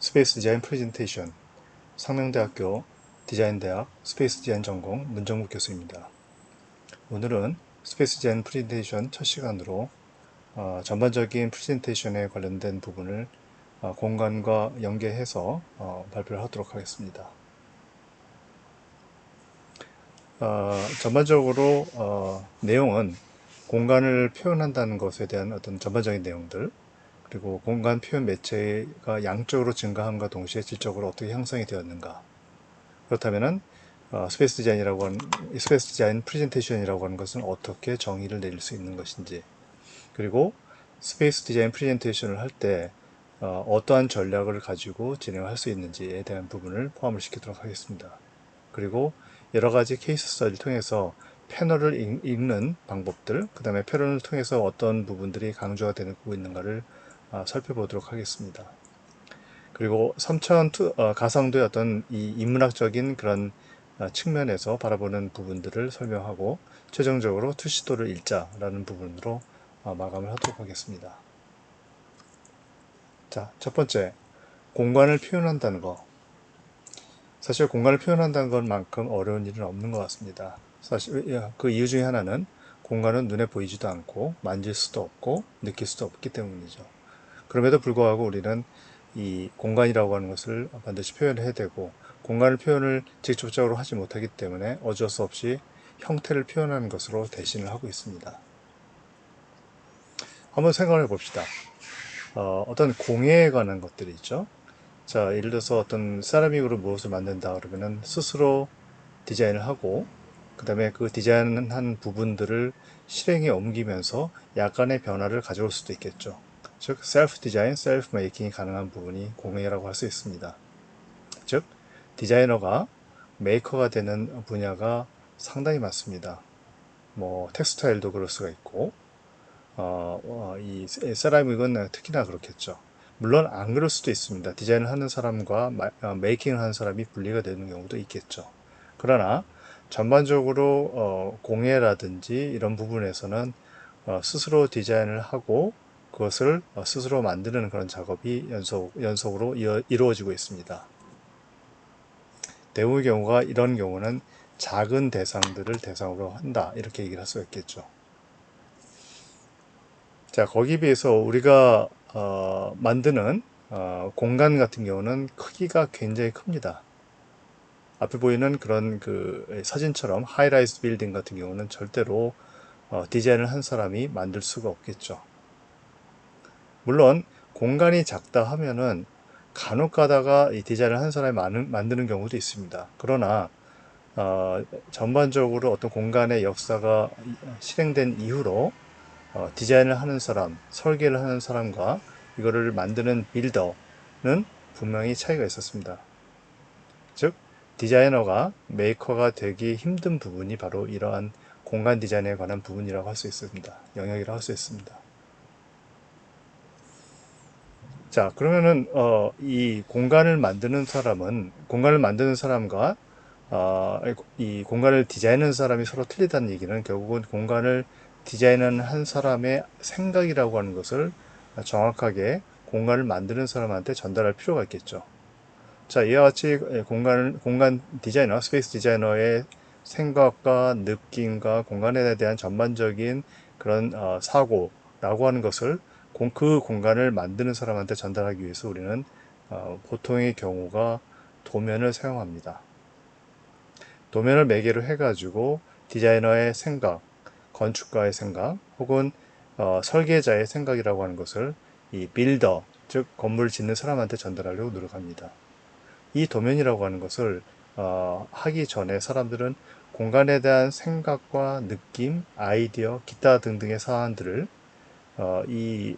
스페이스 디자인 프레젠테이션 상명대학교 디자인대학 스페이스 디자인 전공 문정국 교수입니다. 오늘은 스페이스 디자인 프레젠테이션 첫 시간으로 전반적인 프레젠테이션에 관련된 부분을 공간과 연계해서 발표를 하도록 하겠습니다. 전반적으로 내용은 공간을 표현한다는 것에 대한 어떤 전반적인 내용들, 그리고 공간 표현 매체가 양적으로 증가함과 동시에 질적으로 어떻게 형성이 되었는가. 그렇다면은 스페이스 디자인 프레젠테이션이라고 하는 것은 어떻게 정의를 내릴 수 있는 것인지, 그리고 스페이스 디자인 프레젠테이션을 할 때 어떠한 전략을 가지고 진행할 수 있는지에 대한 부분을 포함을 시키도록 하겠습니다. 그리고 여러 가지 케이스 스터디를 통해서 패널을 읽는 방법들, 그 다음에 패널을 통해서 어떤 부분들이 강조가 되고 있는가를 살펴보도록 하겠습니다. 그리고 가상도의 어떤 이 인문학적인 그런 측면에서 바라보는 부분들을 설명하고 최종적으로 투시도를 읽자라는 부분으로 마감을 하도록 하겠습니다. 자, 첫 번째, 공간을 표현한다는 거. 사실 공간을 표현한다는 것만큼 어려운 일은 없는 것 같습니다. 사실 그 이유 중에 하나는 공간은 눈에 보이지도 않고 만질 수도 없고 느낄 수도 없기 때문이죠. 그럼에도 불구하고 우리는 이 공간이라고 하는 것을 반드시 표현을 해야 되고, 공간을 표현을 직접적으로 하지 못하기 때문에 어쩔 수 없이 형태를 표현하는 것으로 대신을 하고 있습니다. 한번 생각을 해봅시다. 어떤 공예에 관한 것들이 있죠. 자, 예를 들어서 어떤 세라믹으로 무엇을 만든다 그러면은 스스로 디자인을 하고, 그 다음에 그 디자인한 부분들을 실행에 옮기면서 약간의 변화를 가져올 수도 있겠죠. 즉, 셀프 디자인, 셀프 메이킹이 가능한 부분이 공예라고 할 수 있습니다. 즉, 디자이너가 메이커가 되는 분야가 상당히 많습니다. 뭐 텍스타일도 그럴 수가 있고, 이 세라믹은 특히나 그렇겠죠. 물론 안 그럴 수도 있습니다. 디자인을 하는 사람과 메이킹을 하는 사람이 분리가 되는 경우도 있겠죠. 그러나 전반적으로 공예라든지 이런 부분에서는 스스로 디자인을 하고 그것을 스스로 만드는 그런 작업이 연속으로 이루어지고 있습니다. 대부분의 경우가 이런 경우는 작은 대상들을 대상으로 한다, 이렇게 얘기를 할 수가 있겠죠. 자, 거기에 비해서 우리가 만드는 공간 같은 경우는 크기가 굉장히 큽니다. 앞에 보이는 그런 그 사진처럼 하이라이즈 빌딩 같은 경우는 절대로 디자인을 한 사람이 만들 수가 없겠죠. 물론 공간이 작다 하면은 간혹 가다가 이 디자인을 한 사람이 만드는 경우도 있습니다. 그러나 전반적으로 어떤 공간의 역사가 실행된 이후로 디자인을 하는 사람, 설계를 하는 사람과 이거를 만드는 빌더는 분명히 차이가 있었습니다. 즉, 디자이너가 메이커가 되기 힘든 부분이 바로 이러한 공간 디자인에 관한 부분이라고 할 수 있습니다. 영역이라고 할 수 있습니다. 자, 그러면은 이 공간을 만드는 사람과 이 공간을 디자인하는 사람이 서로 틀리다는 얘기는 결국은 공간을 디자인하는 한 사람의 생각이라고 하는 것을 정확하게 공간을 만드는 사람한테 전달할 필요가 있겠죠. 자, 이와 같이 공간 디자이너, 스페이스 디자이너의 생각과 느낌과 공간에 대한 전반적인 그런 사고라고 하는 것을 그 공간을 만드는 사람한테 전달하기 위해서 우리는 보통의 경우가 도면을 사용합니다. 도면을 매개로 해가지고 디자이너의 생각, 건축가의 생각, 혹은 설계자의 생각이라고 하는 것을 이 빌더, 즉 건물을 짓는 사람한테 전달하려고 노력합니다. 이 도면이라고 하는 것을 하기 전에 사람들은 공간에 대한 생각과 느낌, 아이디어, 기타 등등의 사안들을 이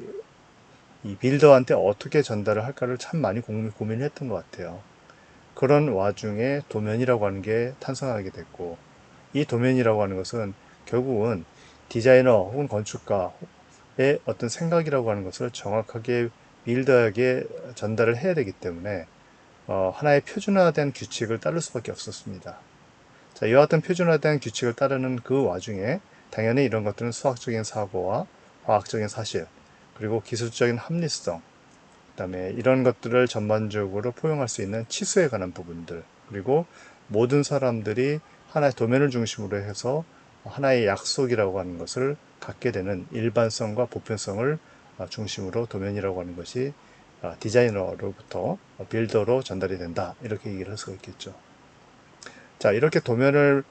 빌더한테 어떻게 전달을 할까를 참 많이 고민을 했던 것 같아요. 그런 와중에 도면이라고 하는 게 탄생하게 됐고, 이 도면이라고 하는 것은 결국은 디자이너 혹은 건축가의 어떤 생각이라고 하는 것을 정확하게 빌더에게 전달을 해야 되기 때문에 하나의 표준화된 규칙을 따를 수밖에 없었습니다. 자, 이와 같은 표준화된 규칙을 따르는 그 와중에 당연히 이런 것들은 수학적인 사고와 과학적인 사실, 그리고 기술적인 합리성, 그다음에 이런 것들을 전반적으로 포용할 수 있는 치수에 관한 부분들, 그리고 모든 사람들이 하나의 도면을 중심으로 해서 하나의 약속이라고 하는 것을 갖게 되는 일반성과 보편성을 중심으로 도면이라고 하는 것이 디자이너로부터 빌더로 전달이 된다, 이렇게 얘기를 할 수가 있겠죠. 자, 이렇게 도면을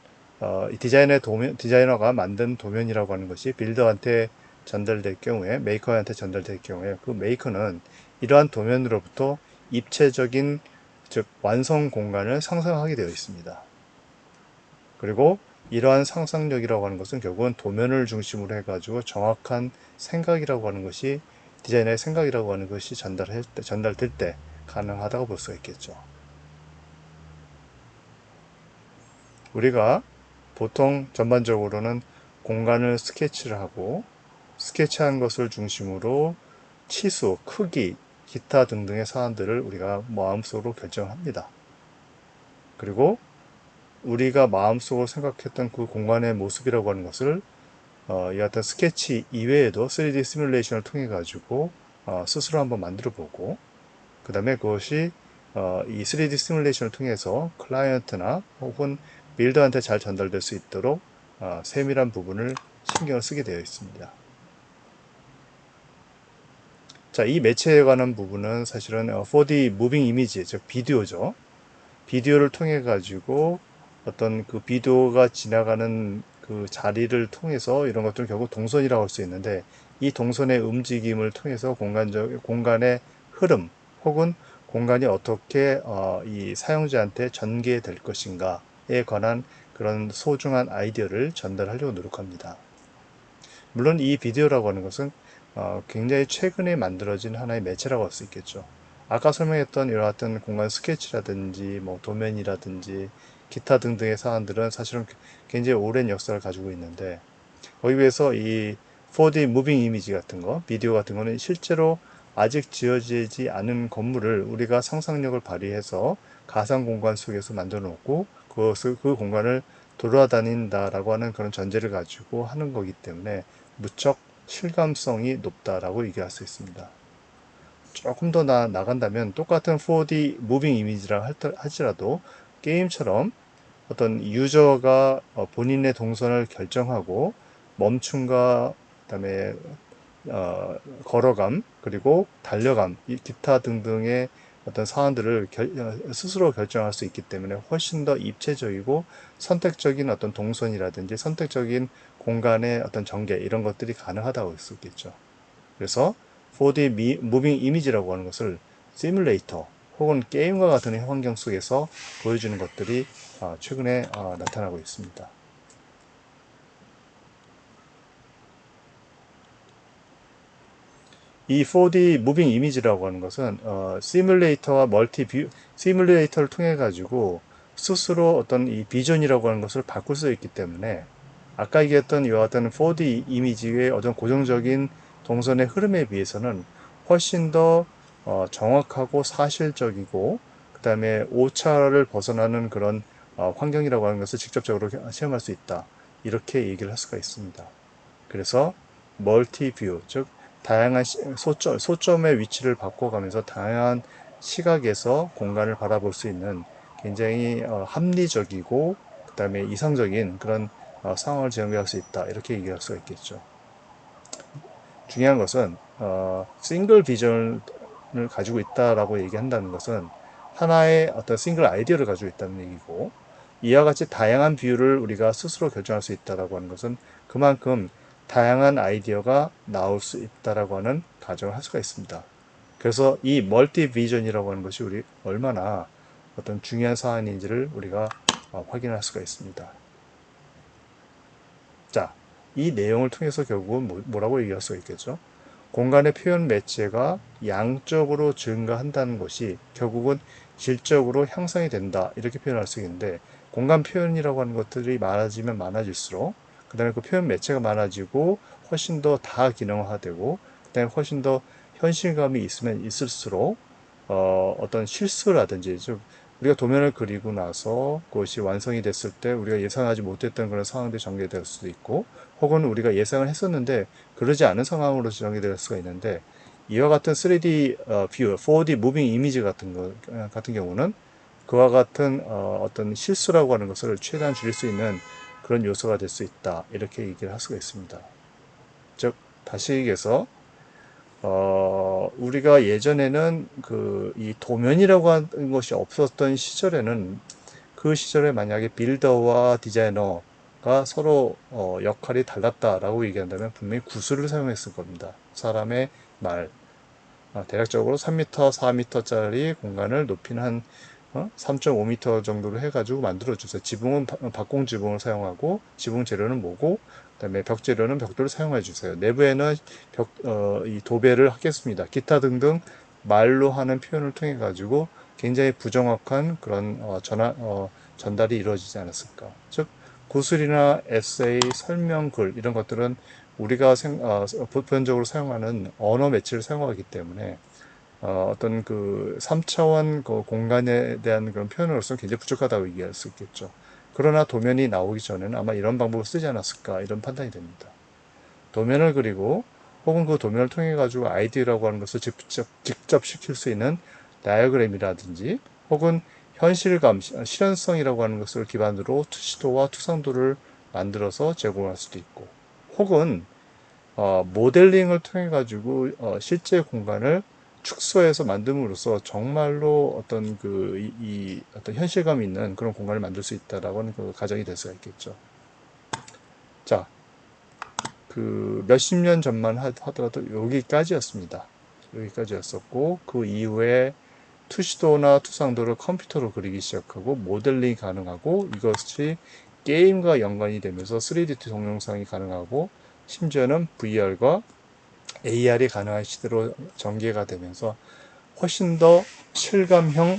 디자이너가 만든 도면이라고 하는 것이 빌더한테 전달될 경우에, 메이커한테 전달될 경우에, 그 메이커는 이러한 도면으로부터 입체적인, 즉 완성 공간을 상상하게 되어 있습니다. 그리고 이러한 상상력이라고 하는 것은 결국은 도면을 중심으로 해가지고 정확한 생각이라고 하는 것이, 디자이너의 생각이라고 하는 것이 전달될 때 가능하다고 볼 수가 있겠죠. 우리가 보통 전반적으로는 공간을 스케치를 하고, 스케치한 것을 중심으로 치수, 크기, 기타 등등의 사안들을 우리가 마음속으로 결정합니다. 그리고 우리가 마음속으로 생각했던 그 공간의 모습이라고 하는 것을 이 같은 스케치 이외에도 3D 시뮬레이션을 통해 가지고 스스로 한번 만들어 보고, 그 다음에 그것이 이 3D 시뮬레이션을 통해서 클라이언트나 혹은 빌더한테 잘 전달될 수 있도록 세밀한 부분을 신경을 쓰게 되어 있습니다. 자, 이 매체에 관한 부분은 사실은 4D 무빙 이미지, 즉 비디오죠. 비디오를 통해 가지고 어떤 그 비디오가 지나가는 그 자리를 통해서 이런 것들을 결국 동선이라고 할 수 있는데, 이 동선의 움직임을 통해서 공간의 흐름 혹은 공간이 어떻게 이 사용자한테 전개될 것인가에 관한 그런 소중한 아이디어를 전달하려고 노력합니다. 물론 이 비디오라고 하는 것은 굉장히 최근에 만들어진 하나의 매체라고 할 수 있겠죠. 아까 설명했던 이와 같은 공간 스케치라든지 뭐 도면이라든지 기타 등등의 사안들은 사실은 굉장히 오랜 역사를 가지고 있는데, 거기 비해서 이 4D 무빙 이미지 같은 거, 비디오 같은 거는 실제로 아직 지어지지 않은 건물을 우리가 상상력을 발휘해서 가상 공간 속에서 만들어 놓고 그 공간을 돌아다닌다라고 하는 그런 전제를 가지고 하는 거기 때문에 무척 실감성이 높다라고 얘기할 수 있습니다. 조금 더 나간다면 똑같은 4D 무빙 이미지라 할지라도 게임처럼 어떤 유저가 본인의 동선을 결정하고 멈춤과 그다음에 걸어감, 그리고 달려감, 기타 등등의 어떤 사안들을 스스로 결정할 수 있기 때문에 훨씬 더 입체적이고 선택적인 어떤 동선이라든지 선택적인 공간의 어떤 전개, 이런 것들이 가능하다고 할 수 있겠죠. 그래서 4D 무빙 이미지라고 하는 것을 시뮬레이터 혹은 게임과 같은 환경 속에서 보여주는 것들이 최근에 나타나고 있습니다. 이 4D 무빙 이미지라고 하는 것은 시뮬레이터와 시뮬레이터를 통해 가지고 스스로 어떤 이 비전이라고 하는 것을 바꿀 수 있기 때문에, 아까 얘기했던 이와 같은 4D 이미지의 어떤 고정적인 동선의 흐름에 비해서는 훨씬 더 정확하고 사실적이고, 그 다음에 오차를 벗어나는 그런 환경이라고 하는 것을 직접적으로 체험할 수 있다, 이렇게 얘기를 할 수가 있습니다. 그래서 멀티뷰, 즉 다양한 소점의 위치를 바꿔가면서 다양한 시각에서 공간을 바라볼 수 있는 굉장히 합리적이고 그 다음에 이상적인 그런 상황을 재현할 수 있다, 이렇게 얘기할 수가 있겠죠. 중요한 것은 싱글 비전을 가지고 있다라고 얘기한다는 것은 하나의 어떤 싱글 아이디어를 가지고 있다는 얘기고, 이와 같이 다양한 뷰를 우리가 스스로 결정할 수 있다라고 하는 것은 그만큼 다양한 아이디어가 나올 수 있다라고 하는 가정을 할 수가 있습니다. 그래서 이 멀티 비전이라고 하는 것이 우리 얼마나 어떤 중요한 사안인지를 우리가 확인할 수가 있습니다. 자, 이 내용을 통해서 결국은 뭐라고 얘기할 수가 있겠죠? 공간의 표현 매체가 양적으로 증가한다는 것이 결국은 질적으로 향상이 된다, 이렇게 표현할 수 있는데, 공간 표현이라고 하는 것들이 많아지면 많아질수록 그 다음에 그 표현 매체가 많아지고 훨씬 더 다기능화되고 그 다음에 훨씬 더 현실감이 있으면 있을수록 어떤 실수라든지, 즉 우리가 도면을 그리고 나서 그것이 완성이 됐을 때 우리가 예상하지 못했던 그런 상황들이 전개될 수도 있고, 혹은 우리가 예상을 했었는데 그러지 않은 상황으로 전개될 수가 있는데, 이와 같은 3D 뷰, 4D 무빙 이미지 같은 경우는 그와 같은 어떤 실수라고 하는 것을 최대한 줄일 수 있는 그런 요소가 될 수 있다. 이렇게 얘기를 할 수가 있습니다. 즉, 다시 얘기해서 우리가 예전에는 이 도면이라고 하는 것이 없었던 시절에는 그 시절에 만약에 빌더와 디자이너가 서로 역할이 달랐다라고 얘기한다면 분명히 구슬을 사용했을 겁니다. 사람의 말, 대략적으로 3m, 4m짜리 공간을 높이는 한 3.5m 정도로 해가지고 만들어주세요. 지붕은 박공 지붕을 사용하고 지붕 재료는 뭐고 그다음에 벽 재료는 벽돌을 사용해 주세요. 내부에는 이 도배를 하겠습니다. 기타 등등 말로 하는 표현을 통해 가지고 굉장히 부정확한 그런 전달이 이루어지지 않았을까. 즉 구슬이나 에세이, 설명글 이런 것들은 우리가 보편적으로 사용하는 언어 매체를 사용하기 때문에 어떤 그 3차원 그 공간에 대한 그런 표현으로서 굉장히 부족하다고 얘기할 수 있겠죠. 그러나 도면이 나오기 전에는 아마 이런 방법을 쓰지 않았을까 이런 판단이 됩니다. 도면을 그리고 혹은 그 도면을 통해 가지고 아이디어라고 하는 것을 직접 시킬 수 있는 다이어그램이라든지 혹은 현실감, 실현성이라고 하는 것을 기반으로 투시도와 투상도를 만들어서 제공할 수도 있고 혹은 모델링을 통해 가지고 실제 공간을 축소해서 만듦으로써 정말로 어떤 어떤 현실감 있는 그런 공간을 만들 수 있다라고 하는 그 가정이 될 수가 있겠죠. 자, 그 몇십 년 전만 하더라도 여기까지였습니다. 여기까지였었고 그 이후에 투시도나 투상도를 컴퓨터로 그리기 시작하고 모델링이 가능하고 이것이 게임과 연관이 되면서 3D 동영상이 가능하고 심지어는 VR과 AR이 가능한 시대로 전개가 되면서 훨씬 더 실감형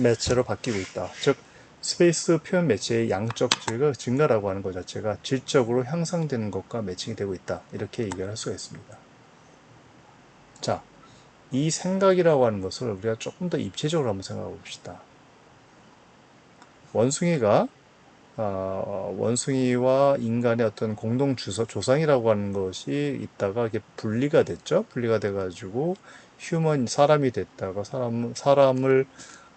매체로 바뀌고 있다. 즉 스페이스 표현 매체의 양적 증가라고 하는 것 자체가 질적으로 향상되는 것과 매칭이 되고 있다. 이렇게 얘기를 할 수가 있습니다. 자, 이 생각이라고 하는 것을 우리가 조금 더 입체적으로 한번 생각해 봅시다. 원숭이가 원숭이와 인간의 어떤 공동 조상이라고 하는 것이 있다가 이렇게 분리가 됐죠. 분리가 돼가지고 사람이 됐다가 사람을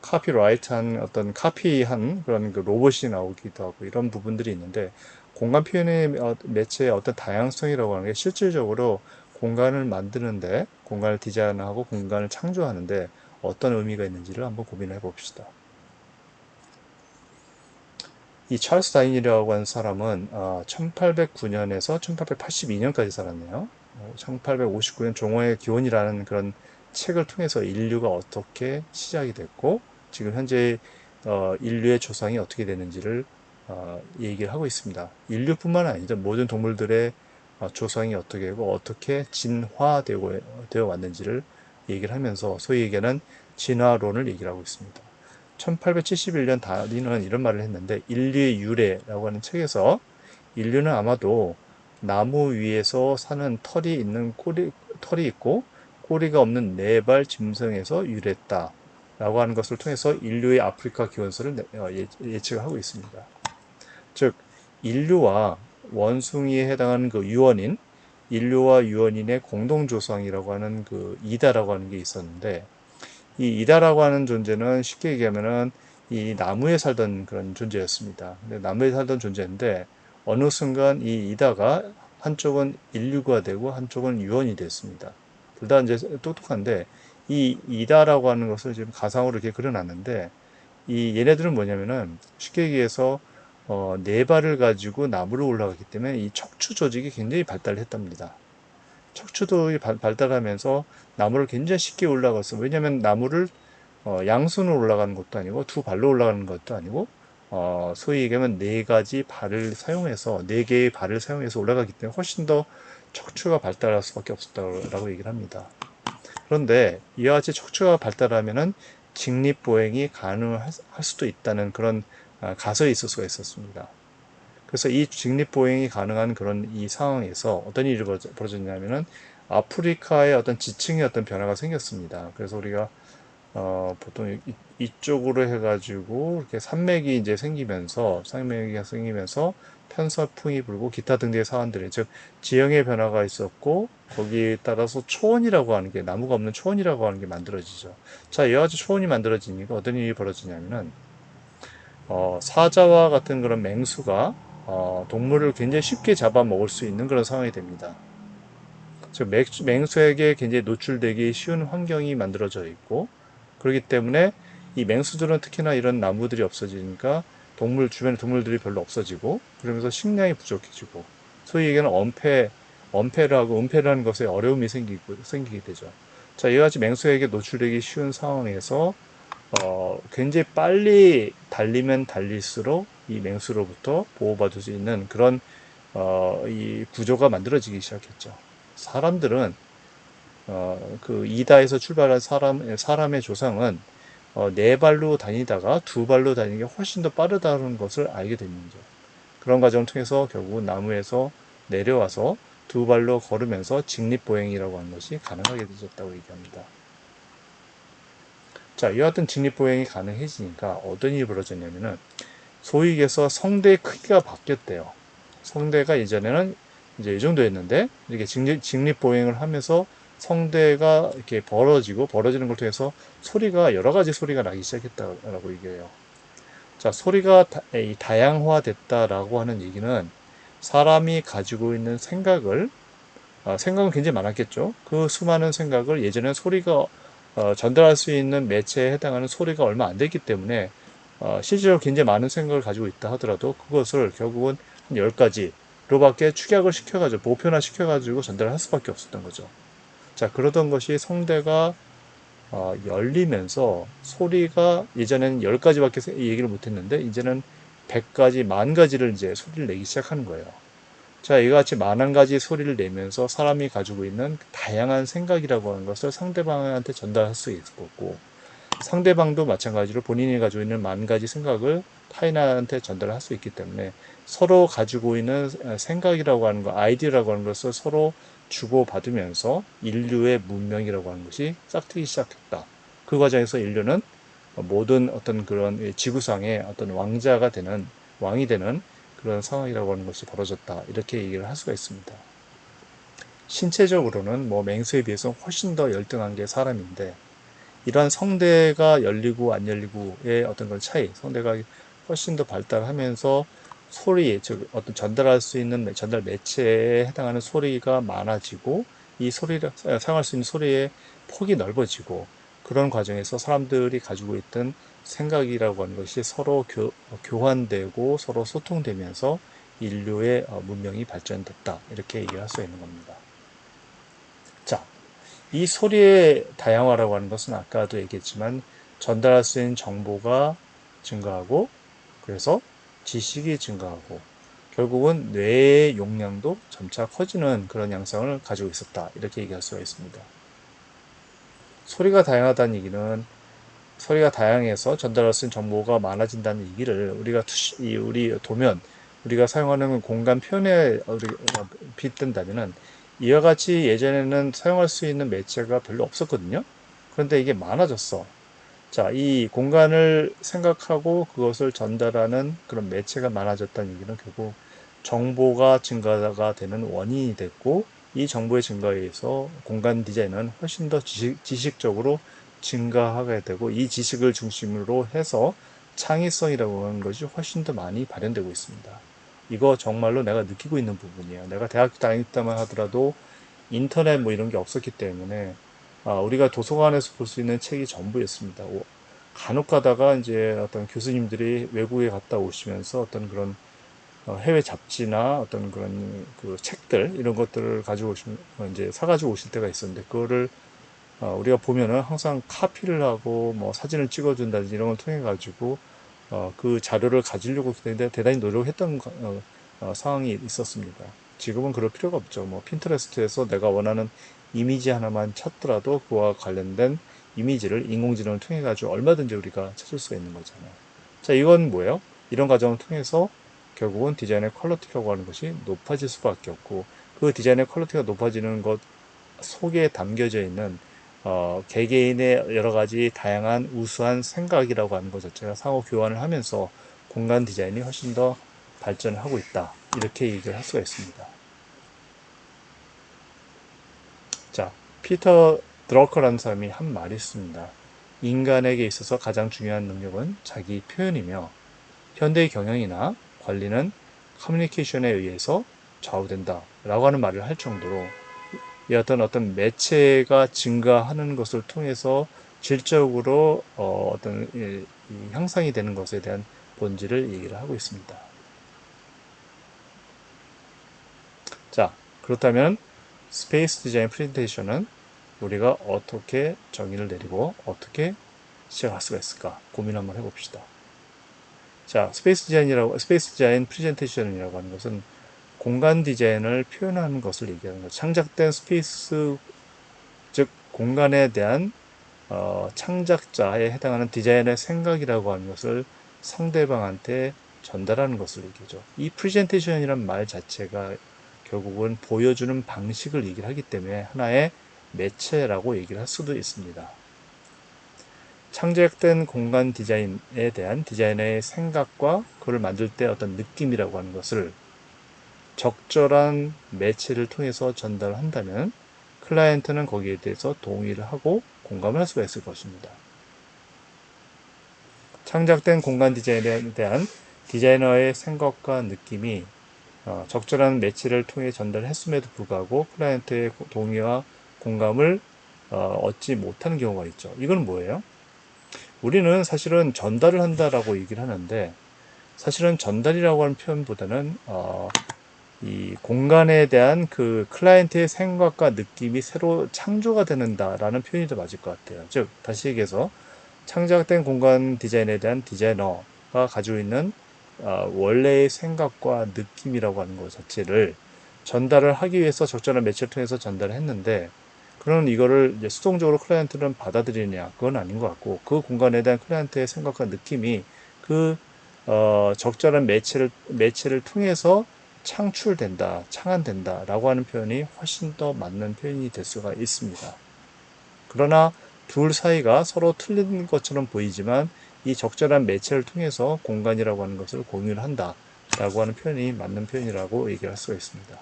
카피라이트한 어떤 카피한 그런 그 로봇이 나오기도 하고 이런 부분들이 있는데 공간 표현의 매체의 어떤 다양성이라고 하는 게 실질적으로 공간을 만드는데 공간을 디자인하고 공간을 창조하는데 어떤 의미가 있는지를 한번 고민해 봅시다. 이 찰스 다윈이라고 하는 사람은 1809년에서 1882년까지 살았네요. 1859년 종어의 기원이라는 그런 책을 통해서 인류가 어떻게 시작이 됐고 지금 현재 인류의 조상이 어떻게 되는지를 얘기를 하고 있습니다. 인류뿐만 아니죠. 모든 동물들의 조상이 어떻게 되고 어떻게 진화되어 왔는지를 얘기를 하면서 소위 얘기하는 진화론을 얘기를 하고 있습니다. 1871년 다윈은 이런 말을 했는데 인류의 유래라고 하는 책에서 인류는 아마도 나무 위에서 사는 털이 있고 꼬리가 없는 네 발 짐승에서 유래했다 라고 하는 것을 통해서 인류의 아프리카 기원설을 예측하고 있습니다. 즉 인류와 원숭이에 해당하는 그 유언인 인류와 유언인의 공동조상이라고 하는 그 이다라고 하는 게 있었는데 이 이다라고 하는 존재는 쉽게 얘기하면은 이 나무에 살던 그런 존재였습니다. 근데 나무에 살던 존재인데 어느 순간 이 이다가 한쪽은 인류가 되고 한쪽은 유언이 됐습니다. 둘 다 이제 똑똑한데 이 이다라고 하는 것을 지금 가상으로 이렇게 그려놨는데 이 얘네들은 뭐냐면은 쉽게 얘기해서 네 발을 가지고 나무로 올라가기 때문에 이 척추 조직이 굉장히 발달했답니다. 척추도 발달하면서 나무를 굉장히 쉽게 올라갔어. 왜냐하면 나무를 양손으로 올라가는 것도 아니고 두 발로 올라가는 것도 아니고 소위 얘기하면 네 개의 발을 사용해서 올라가기 때문에 훨씬 더 척추가 발달할 수밖에 없었다고 얘기를 합니다. 그런데 이와 같이 척추가 발달하면은 직립보행이 가능할 수도 있다는 그런 가설이 있을 수가 있었습니다. 그래서 이 직립보행이 가능한 그런 이 상황에서 어떤 일이 벌어졌냐면은 아프리카의 어떤 지층의 어떤 변화가 생겼습니다. 그래서 우리가 보통 이쪽으로 해가지고 이렇게 산맥이 생기면서 편서풍이 불고 기타 등등의 사안들이 즉 지형의 변화가 있었고 거기에 따라서 초원이라고 하는 게 나무가 없는 초원이라고 하는 게 만들어지죠. 자, 이와 같이 초원이 만들어지니까 어떤 일이 벌어지냐면은 사자와 같은 그런 맹수가 동물을 굉장히 쉽게 잡아먹을 수 있는 그런 상황이 됩니다. 즉 맹수에게 굉장히 노출되기 쉬운 환경이 만들어져 있고 그렇기 때문에 이 맹수들은 특히나 이런 나무들이 없어지니까 주변에 동물들이 별로 없어지고 그러면서 식량이 부족해지고 소위 얘기하는 엄폐라고 은폐라는 것에 어려움이 생기게 되죠. 자, 이와 같이 맹수에게 노출되기 쉬운 상황에서 굉장히 빨리 달리면 달릴수록 이 맹수로부터 보호받을 수 있는 그런 이 구조가 만들어지기 시작했죠. 사람들은 그 이다에서 출발한 사람의 조상은 네 발로 다니다가 두 발로 다니는 게 훨씬 더 빠르다는 것을 알게 됩니다. 그런 과정을 통해서 결국은 나무에서 내려와서 두 발로 걸으면서 직립보행이라고 하는 것이 가능하게 되었다고 얘기합니다. 자, 이와 같은 직립보행이 가능해지니까 어떤 일이 벌어졌냐면은 소위 얘기해서 성대의 크기가 바뀌었대요. 성대가 예전에는 이제 이 정도였는데 이렇게 직립보행을 하면서 성대가 이렇게 벌어지는 걸 통해서 여러 가지 소리가 나기 시작했다라고 얘기해요. 자, 소리가 다양화됐다라고 하는 얘기는 사람이 가지고 있는 생각은 굉장히 많았겠죠. 그 수많은 생각을 예전에 소리가 전달할 수 있는 매체에 해당하는 소리가 얼마 안 됐기 때문에 실제로 굉장히 많은 생각을 가지고 있다 하더라도 그것을 결국은 한 10가지로밖에 축약을 시켜가지고 보편화 시켜가지고 전달할 수밖에 없었던 거죠. 자, 그러던 것이 성대가 열리면서 소리가 예전에는 10가지밖에 얘기를 못했는데 이제는 100가지, 10,000가지를 이제 소리를 내기 시작하는 거예요. 자, 이와 같이 많은 가지 소리를 내면서 사람이 가지고 있는 다양한 생각이라고 하는 것을 상대방한테 전달할 수 있었고, 상대방도 마찬가지로 본인이 가지고 있는 만 가지 생각을 타인한테 전달할 수 있기 때문에 서로 가지고 있는 생각이라고 하는 것, 아이디어라고 하는 것을 서로 주고받으면서 인류의 문명이라고 하는 것이 싹트기 시작했다. 그 과정에서 인류는 모든 어떤 그런 지구상의 어떤 왕이 되는 그런 상황이라고 하는 것이 벌어졌다. 이렇게 얘기를 할 수가 있습니다. 신체적으로는 뭐 맹수에 비해서 훨씬 더 열등한 게 사람인데 이러한 성대가 열리고 안 열리고의 어떤 그런 차이, 성대가 훨씬 더 발달하면서 즉 어떤 전달할 수 있는 전달 매체에 해당하는 소리가 많아지고 이 소리를 사용할 수 있는 소리의 폭이 넓어지고 그런 과정에서 사람들이 가지고 있던 생각이라고 하는 것이 서로 교환되고 서로 소통되면서 인류의 문명이 발전됐다. 이렇게 얘기할 수 있는 겁니다. 자, 이 소리의 다양화라고 하는 것은 아까도 얘기했지만 전달할 수 있는 정보가 증가하고 그래서 지식이 증가하고 결국은 뇌의 용량도 점차 커지는 그런 양상을 가지고 있었다. 이렇게 얘기할 수가 있습니다. 소리가 다양하다는 얘기는 소리가 다양해서 전달할 수 있는 정보가 많아진다는 얘기를 우리가 사용하는 공간 표현에 빗댄다면은 이와 같이 예전에는 사용할 수 있는 매체가 별로 없었거든요. 그런데 이게 많아졌어. 자, 이 공간을 생각하고 그것을 전달하는 그런 매체가 많아졌다는 얘기는 결국 정보가 증가가 되는 원인이 됐고 이 정보의 증가에 의해서 공간 디자인은 훨씬 더 지식적으로 증가하게 되고 이 지식을 중심으로 해서 창의성이라고 하는 것이 훨씬 더 많이 발현되고 있습니다. 이거 정말로 내가 느끼고 있는 부분이에요. 내가 대학교 다닐 때만 하더라도 인터넷 뭐 이런 게 없었기 때문에 우리가 도서관에서 볼 수 있는 책이 전부였습니다. 간혹 가다가 이제 어떤 교수님들이 외국에 갔다 오시면서 어떤 그런 해외 잡지나 어떤 그런 그 책들 이런 것들을 가지고 오시면 이제 사가지고 오실 때가 있었는데 그거를 우리가 보면은 항상 카피를 하고 뭐 사진을 찍어준다든지 이런 걸 통해 가지고 그 자료를 가지려고 대단히 노력했던 상황이 있었습니다. 지금은 그럴 필요가 없죠. 뭐 핀터레스트에서 내가 원하는 이미지 하나만 찾더라도 그와 관련된 이미지를 인공지능을 통해 가지고 얼마든지 우리가 찾을 수가 있는 거잖아요. 자, 이건 뭐예요? 이런 과정을 통해서 결국은 디자인의 퀄리티라고 하는 것이 높아질 수밖에 없고 그 디자인의 퀄리티가 높아지는 것 속에 담겨져 있는 개개인의 여러 가지 다양한 우수한 생각이라고 하는 것 자체가 상호 교환을 하면서 공간 디자인이 훨씬 더 발전을 하고 있다. 이렇게 얘기를 할 수가 있습니다. 자, 피터 드러커라는 사람이 한 말이 있습니다. 인간에게 있어서 가장 중요한 능력은 자기 표현이며 현대의 경영이나 관리는 커뮤니케이션에 의해서 좌우된다 라고 하는 말을 할 정도로 이 어떤 매체가 증가하는 것을 통해서 질적으로 어떤 이 향상이 되는 것에 대한 본질을 얘기를 하고 있습니다. 자, 그렇다면 스페이스 디자인 프레젠테이션은 우리가 어떻게 정의를 내리고 어떻게 시작할 수가 있을까 고민 한번 해봅시다. 자, 스페이스 디자인 프레젠테이션이라고 하는 것은 공간 디자인을 표현하는 것을 얘기하는 것. 창작된 스페이스, 즉 공간에 대한 창작자에 해당하는 디자인의 생각이라고 하는 것을 상대방한테 전달하는 것을 얘기하죠. 이 프레젠테이션이란 말 자체가 결국은 보여주는 방식을 얘기를 하기 때문에 하나의 매체라고 얘기를 할 수도 있습니다. 창작된 공간 디자인에 대한 디자이너의 생각과 그걸 만들 때 어떤 느낌이라고 하는 것을 적절한 매체를 통해서 전달한다면 클라이언트는 거기에 대해서 동의를 하고 공감을 할 수가 있을 것입니다. 창작된 공간 디자인에 대한 디자이너의 생각과 느낌이 적절한 매체를 통해 전달했음에도 불구하고 클라이언트의 동의와 공감을 얻지 못하는 경우가 있죠. 이건 뭐예요? 우리는 사실은 전달을 한다라고 얘기를 하는데 사실은 전달이라고 하는 표현보다는 이 공간에 대한 그 클라이언트의 생각과 느낌이 새로 창조가 되는다라는 표현이 더 맞을 것 같아요. 즉 다시 얘기해서 창작된 공간 디자인에 대한 디자이너가 가지고 있는 원래의 생각과 느낌이라고 하는 것 자체를 전달을 하기 위해서 적절한 매체를 통해서 전달을 했는데 그러면 이거를 이제 수동적으로 클라이언트는 받아들이냐 그건 아닌 것 같고 그 공간에 대한 클라이언트의 생각과 느낌이 그 적절한 매체를 통해서 창출된다, 창안된다라고 하는 표현이 훨씬 더 맞는 표현이 될 수가 있습니다. 그러나 둘 사이가 서로 틀린 것처럼 보이지만 이 적절한 매체를 통해서 공간이라고 하는 것을 공유를 한다라고 하는 표현이 맞는 표현이라고 얘기할 수가 있습니다.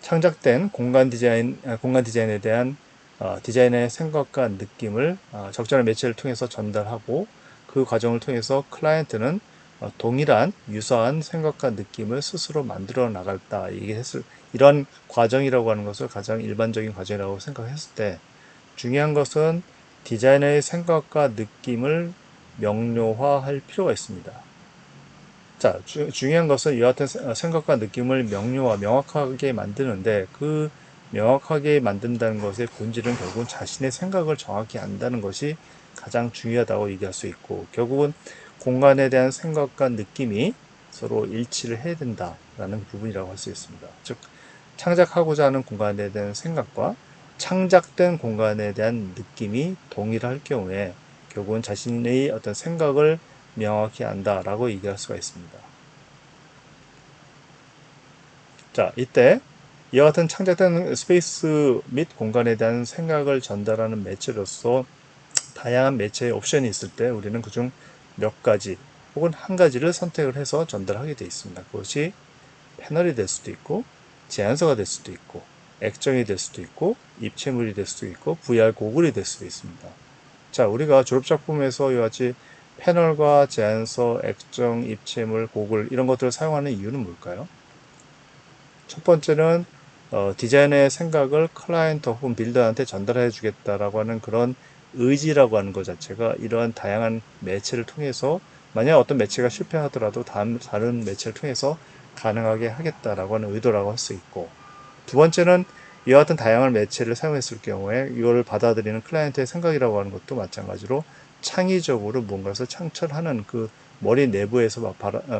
창작된 공간 디자인에 대한 디자인의 생각과 느낌을 적절한 매체를 통해서 전달하고 그 과정을 통해서 클라이언트는 동일한 유사한 생각과 느낌을 스스로 만들어 나갔다 얘기했을 이런 과정이라고 하는 것을 가장 일반적인 과정이라고 생각했을 때 중요한 것은 디자이너의 생각과 느낌을 명료화할 필요가 있습니다. 자, 중요한 것은 이와 같은 생각과 느낌을 명확하게 만드는데 그 명확하게 만든다는 것의 본질은 결국은 자신의 생각을 정확히 안다는 것이 가장 중요하다고 얘기할 수 있고 결국은 공간에 대한 생각과 느낌이 서로 일치를 해야 된다라는 부분이라고 할 수 있습니다. 즉 창작하고자 하는 공간에 대한 생각과 창작된 공간에 대한 느낌이 동일할 경우에 결국은 자신의 어떤 생각을 명확히 안다라고 얘기할 수가 있습니다. 자, 이때 이와 같은 창작된 스페이스 및 공간에 대한 생각을 전달하는 매체로서 다양한 매체의 옵션이 있을 때 우리는 그중 몇 가지 혹은 한 가지를 선택을 해서 전달하게 되어 있습니다. 그것이 패널이 될 수도 있고 제안서가 될 수도 있고 액정이 될 수도 있고 입체물이 될 수도 있고 VR 고글이 될 수도 있습니다. 자, 우리가 졸업작품에서 이와 같이 패널과 제안서, 액정, 입체물, 고글 이런 것들을 사용하는 이유는 뭘까요? 첫 번째는 디자인의 생각을 클라이언트 혹은 빌더한테 전달해 주겠다라고 하는 그런 의지라고 하는 것 자체가 이러한 다양한 매체를 통해서 만약 어떤 매체가 실패하더라도 다른 매체를 통해서 가능하게 하겠다라고 하는 의도라고 할 수 있고 두 번째는 이와 같은 다양한 매체를 사용했을 경우에 이걸 받아들이는 클라이언트의 생각이라고 하는 것도 마찬가지로 창의적으로 뭔가를 창출하는 그 머리 내부에서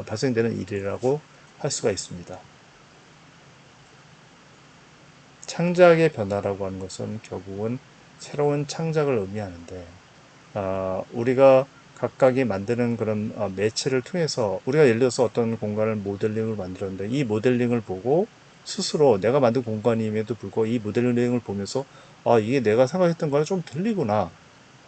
발생되는 일이라고 할 수가 있습니다. 창작의 변화라고 하는 것은 결국은 새로운 창작을 의미하는데 우리가 각각이 만드는 그런 매체를 통해서 우리가 예를 들어서 어떤 공간을 모델링을 만들었는데 이 모델링을 보고 스스로 내가 만든 공간임에도 불구하고 이 모델링을 보면서 아, 이게 내가 생각했던 거랑 좀 틀리구나.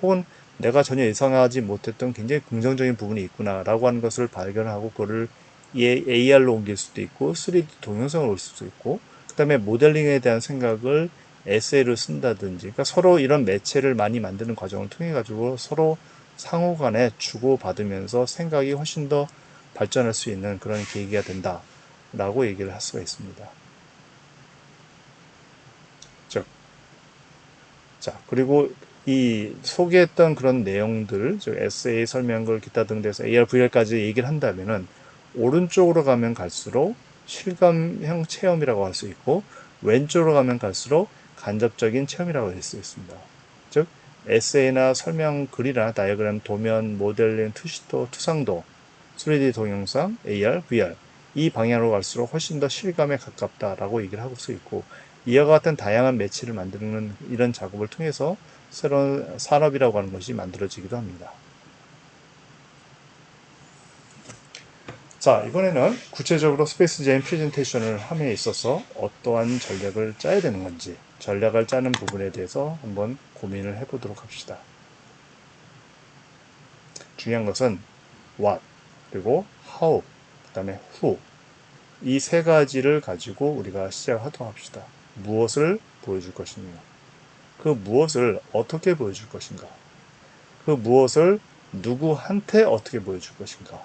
혹은 내가 전혀 예상하지 못했던 굉장히 긍정적인 부분이 있구나 라고 하는 것을 발견하고 그거를 AR로 옮길 수도 있고 3D 동영상을 올 수도 있고 그 다음에 모델링에 대한 생각을 에세이를 쓴다든지 그러니까 서로 이런 매체를 많이 만드는 과정을 통해 가지고 서로 상호 간에 주고받으면서 생각이 훨씬 더 발전할 수 있는 그런 계기가 된다 라고 얘기를 할 수가 있습니다. 즉, 자, 그리고 이 소개했던 그런 내용들, 즉 에세이 설명글 기타 등 돼서 AR, VR까지 얘기를 한다면은 오른쪽으로 가면 갈수록 실감형 체험이라고 할 수 있고 왼쪽으로 가면 갈수록 간접적인 체험이라고 할 수 있습니다. 즉 에세이나 설명글이나 다이어그램, 도면, 모델링, 투시도, 투상도, 3D 동영상, AR, VR 이 방향으로 갈수록 훨씬 더 실감에 가깝다라고 얘기를 하고 수 있고 이와 같은 다양한 매치를 만드는 이런 작업을 통해서 새로운 산업이라고 하는 것이 만들어지기도 합니다. 자, 이번에는 구체적으로 스페이스 제인 프레젠테이션을 함에 있어서 어떠한 전략을 짜야 되는 건지 전략을 짜는 부분에 대해서 한번 고민을 해보도록 합시다. 중요한 것은 what, 그리고 how, 그 다음에 who 이 세 가지를 가지고 우리가 시작하도록 합시다. 무엇을 보여줄 것이며 그 무엇을 어떻게 보여줄 것인가 그 무엇을 누구한테 어떻게 보여줄 것인가.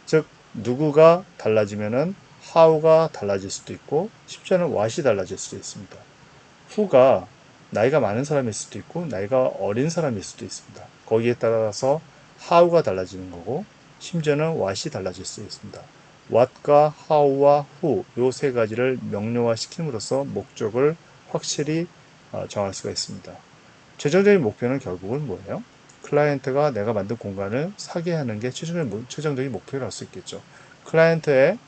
즉 누구가 달라지면은 how가 달라질 수도 있고 심지어는 what이 달라질 수도 있습니다. who가 나이가 많은 사람일 수도 있고 나이가 어린 사람일 수도 있습니다. 거기에 따라서 how가 달라지는 거고 심지어는 what이 달라질 수 있습니다. what과 how와 who 요 세 가지를 명료화 시킴으로써 목적을 확실히 정할 수가 있습니다. 최종적인 목표는 결국은 뭐예요? 클라이언트가 내가 만든 공간을 사게 하는 게 최종적인 목표를 할 수 있겠죠. 클라이언트의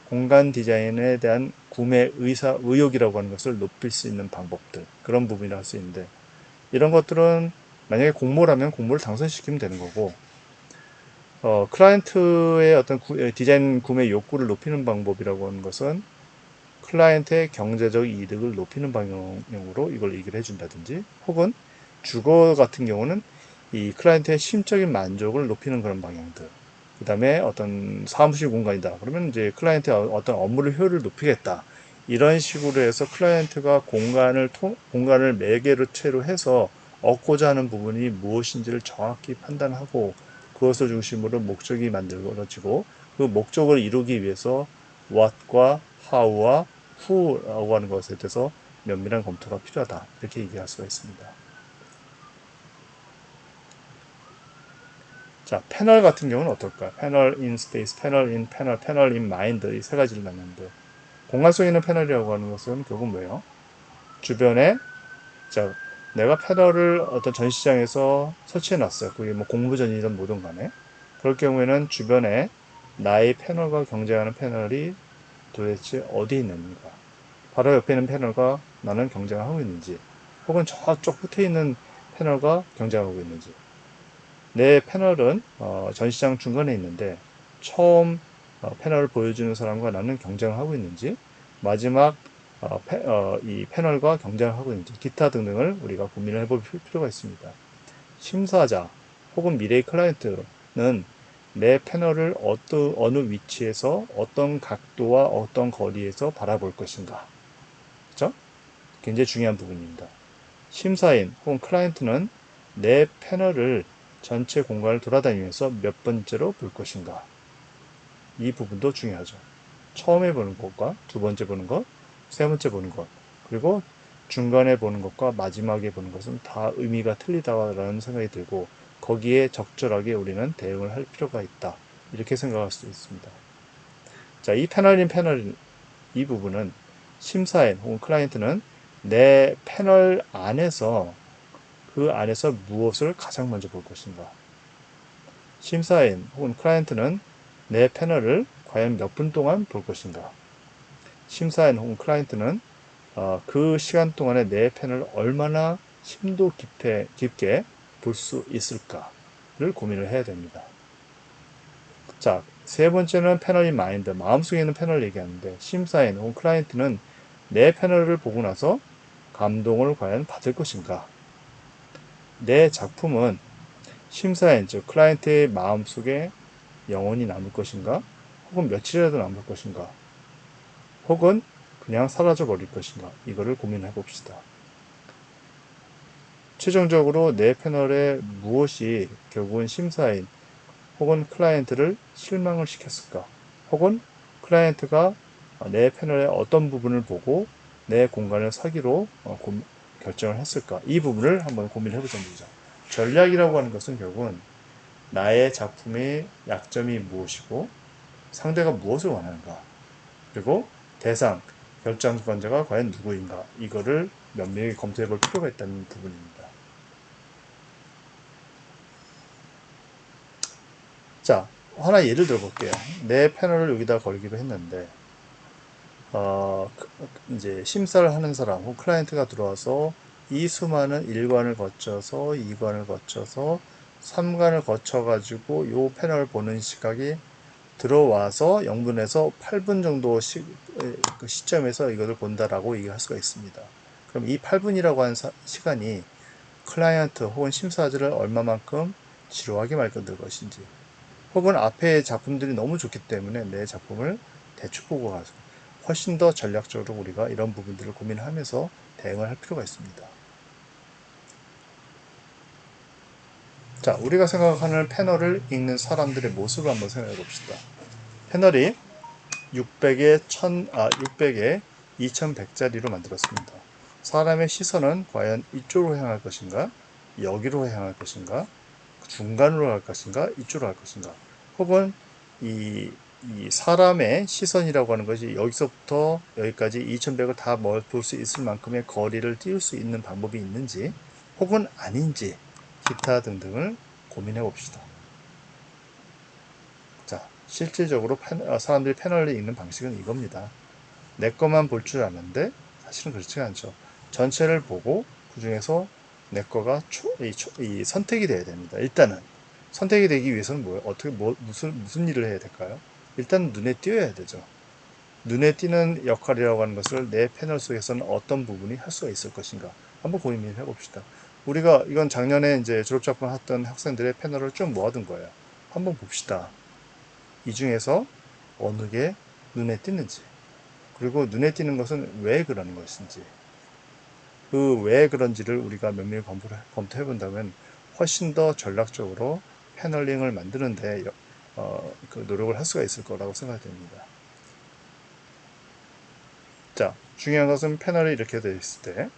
공간 디자인에 대한 구매 의욕이라고 하는 것을 높일 수 있는 방법들, 그런 부분이라 할 수 있는데, 이런 것들은 만약에 공모라면 공모를 당선시키면 되는 거고, 클라이언트의 어떤 디자인 구매 욕구를 높이는 방법이라고 하는 것은 클라이언트의 경제적 이득을 높이는 방향으로 이걸 얘기를 해준다든지 혹은 주거 같은 경우는 이 클라이언트의 심적인 만족을 높이는 그런 방향들 그 다음에 어떤 사무실 공간이다 그러면 이제 클라이언트의 어떤 업무를 효율을 높이겠다 이런 식으로 해서 클라이언트가 공간을 매개체로 해서 얻고자 하는 부분이 무엇인지를 정확히 판단하고 그것을 중심으로 목적이 만들어지고 그 목적을 이루기 위해서 what과 how와 who라고 하는 것에 대해서 면밀한 검토가 필요하다. 이렇게 얘기할 수가 있습니다. 자, 패널 같은 경우는 어떨까? 패널 인 스페이스, 패널 인 패널, 패널 인 마인드 이 세 가지를 나누는데 공간 속에 있는 패널이라고 하는 것은 결국 뭐예요? 주변에 자, 내가 패널을 어떤 전시장에서 설치해 놨어요. 그게 뭐 공모전이든 뭐든 간에. 그럴 경우에는 주변에 나의 패널과 경쟁하는 패널이 도대체 어디에 있는가? 바로 옆에 있는 패널과 나는 경쟁을 하고 있는지, 혹은 저쪽 끝에 있는 패널과 경쟁하고 있는지. 내 패널은 전시장 중간에 있는데 처음 패널을 보여주는 사람과 나는 경쟁을 하고 있는지, 마지막 이 패널과 경쟁을 하고 있는지, 기타 등등을 우리가 고민을 해볼 필요가 있습니다. 심사자 혹은 미래의 클라이언트는 내 패널을 어느 위치에서 어떤 각도와 어떤 거리에서 바라볼 것인가. 그죠? 굉장히 중요한 부분입니다. 심사인 혹은 클라이언트는 내 패널을 전체 공간을 돌아다니면서 몇 번째로 볼 것인가. 이 부분도 중요하죠. 처음에 보는 것과 두 번째 보는 것, 세 번째 보는 것, 그리고 중간에 보는 것과 마지막에 보는 것은 다 의미가 틀리다라는 생각이 들고 거기에 적절하게 우리는 대응을 할 필요가 있다. 이렇게 생각할 수 있습니다. 자, 이 패널 이 부분은 심사인 혹은 클라이언트는 내 패널 안에서 그 안에서 무엇을 가장 먼저 볼 것인가. 심사인 혹은 클라이언트는 내 패널을 과연 몇 분 동안 볼 것인가. 심사인 혹은 클라이언트는 그 시간 동안에 내 패널을 얼마나 심도 깊게 볼 수 있을까를 고민을 해야 됩니다. 자, 세 번째는 패널인 마인드, 마음속에 있는 패널을 얘기하는데 심사인 혹은 클라이언트는 내 패널을 보고 나서 감동을 과연 받을 것인가? 내 작품은 심사인, 즉 클라이언트의 마음속에 영원히 남을 것인가? 혹은 며칠이라도 남을 것인가? 혹은 그냥 사라져 버릴 것인가? 이거를 고민해 봅시다. 최종적으로 내 패널에 무엇이 결국은 심사인 혹은 클라이언트를 실망을 시켰을까? 혹은 클라이언트가 내 패널의 어떤 부분을 보고 내 공간을 사기로 결정을 했을까? 이 부분을 한번 고민해 보자는 거죠. 전략이라고 하는 것은 결국은 나의 작품의 약점이 무엇이고 상대가 무엇을 원하는가? 그리고 대상, 결정권자가 과연 누구인가? 이거를 면밀히 검토해 볼 필요가 있다는 부분입니다. 자, 하나 예를 들어 볼게요. 내 패널을 여기다 걸기로 했는데, 이제 심사를 하는 사람, 혹은 클라이언트가 들어와서 이 수많은 1관을 거쳐서 2관을 거쳐서 3관을 거쳐가지고 이 패널을 보는 시각이 들어와서 0분에서 8분 정도 그 시점에서 이것을 본다라고 얘기할 수가 있습니다. 그럼 이 8분이라고 하는 시간이 클라이언트 혹은 심사자를 얼마만큼 지루하게 만들 것인지, 혹은 앞에 작품들이 너무 좋기 때문에 내 작품을 대충 보고 가서 훨씬 더 전략적으로 우리가 이런 부분들을 고민하면서 대응을 할 필요가 있습니다. 자, 우리가 생각하는 패널을 읽는 사람들의 모습을 한번 생각해 봅시다. 패널이 600에 2100짜리로 만들었습니다. 사람의 시선은 과연 이쪽으로 향할 것인가? 여기로 향할 것인가? 중간으로 갈 것인가? 이쪽으로 갈 것인가? 혹은 이, 이 사람의 시선이라고 하는 것이 여기서부터 여기까지 2100을 다 볼 수 있을 만큼의 거리를 띄울 수 있는 방법이 있는지, 혹은 아닌지, 기타 등등을 고민해 봅시다. 자, 실질적으로 사람들이 패널을 읽는 방식은 이겁니다. 내 것만 볼 줄 아는데 사실은 그렇지 않죠. 전체를 보고 그 중에서 내 거가 이 선택이 돼야 됩니다. 일단은 선택이 되기 위해서는 뭐예요? 어떻게 무슨 일을 해야 될까요? 일단 눈에 띄어야 되죠. 눈에 띄는 역할이라고 하는 것을 내 패널 속에서는 어떤 부분이 할 수가 있을 것인가 한번 고민해 봅시다. 우리가 이건 작년에 이제 졸업작품 했던 학생들의 패널을 쭉 모아둔 거예요. 한번 봅시다. 이 중에서 어느 게 눈에 띄는지, 그리고 눈에 띄는 것은 왜 그러는 것인지, 그 왜 그런지를 우리가 면밀히 검토해 본다면 훨씬 더 전략적으로 패널링을 만드는데 그 노력을 할 수가 있을 거라고 생각됩니다. 자, 중요한 것은 패널이 이렇게 되어 있을 때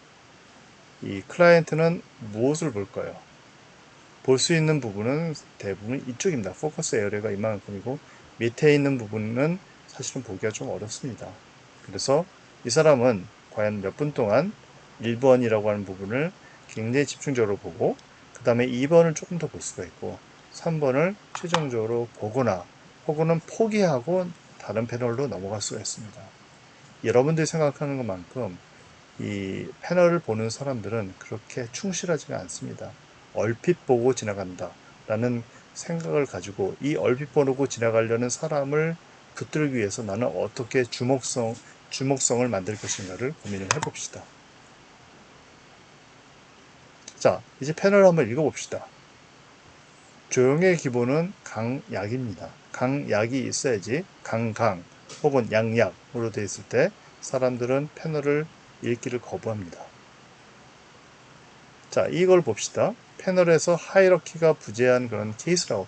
이 클라이언트는 무엇을 볼까요? 볼 수 있는 부분은 대부분 이쪽입니다. 포커스 에어리가 이만큼이고 밑에 있는 부분은 사실은 보기가 좀 어렵습니다. 그래서 이 사람은 과연 몇 분 동안 1번이라고 하는 부분을 굉장히 집중적으로 보고 그 다음에 2번을 조금 더 볼 수가 있고 3번을 최종적으로 보거나 혹은 포기하고 다른 패널로 넘어갈 수가 있습니다. 여러분들이 생각하는 것만큼 이 패널을 보는 사람들은 그렇게 충실하지가 않습니다. 얼핏 보고 지나간다 라는 생각을 가지고 이 얼핏 보고 지나가려는 사람을 붙들기 위해서 나는 어떻게 주목성을 만들 것인가를 고민을 해봅시다. 자, 이제 패널을 한번 읽어봅시다. 조용의 기본은 강약입니다. 강약이 있어야지 강강 혹은 양약으로 되어 있을 때 사람들은 패널을 읽기를 거부합니다. 자, 이걸 봅시다. 패널에서 하이러키가 부재한 그런 케이스라고,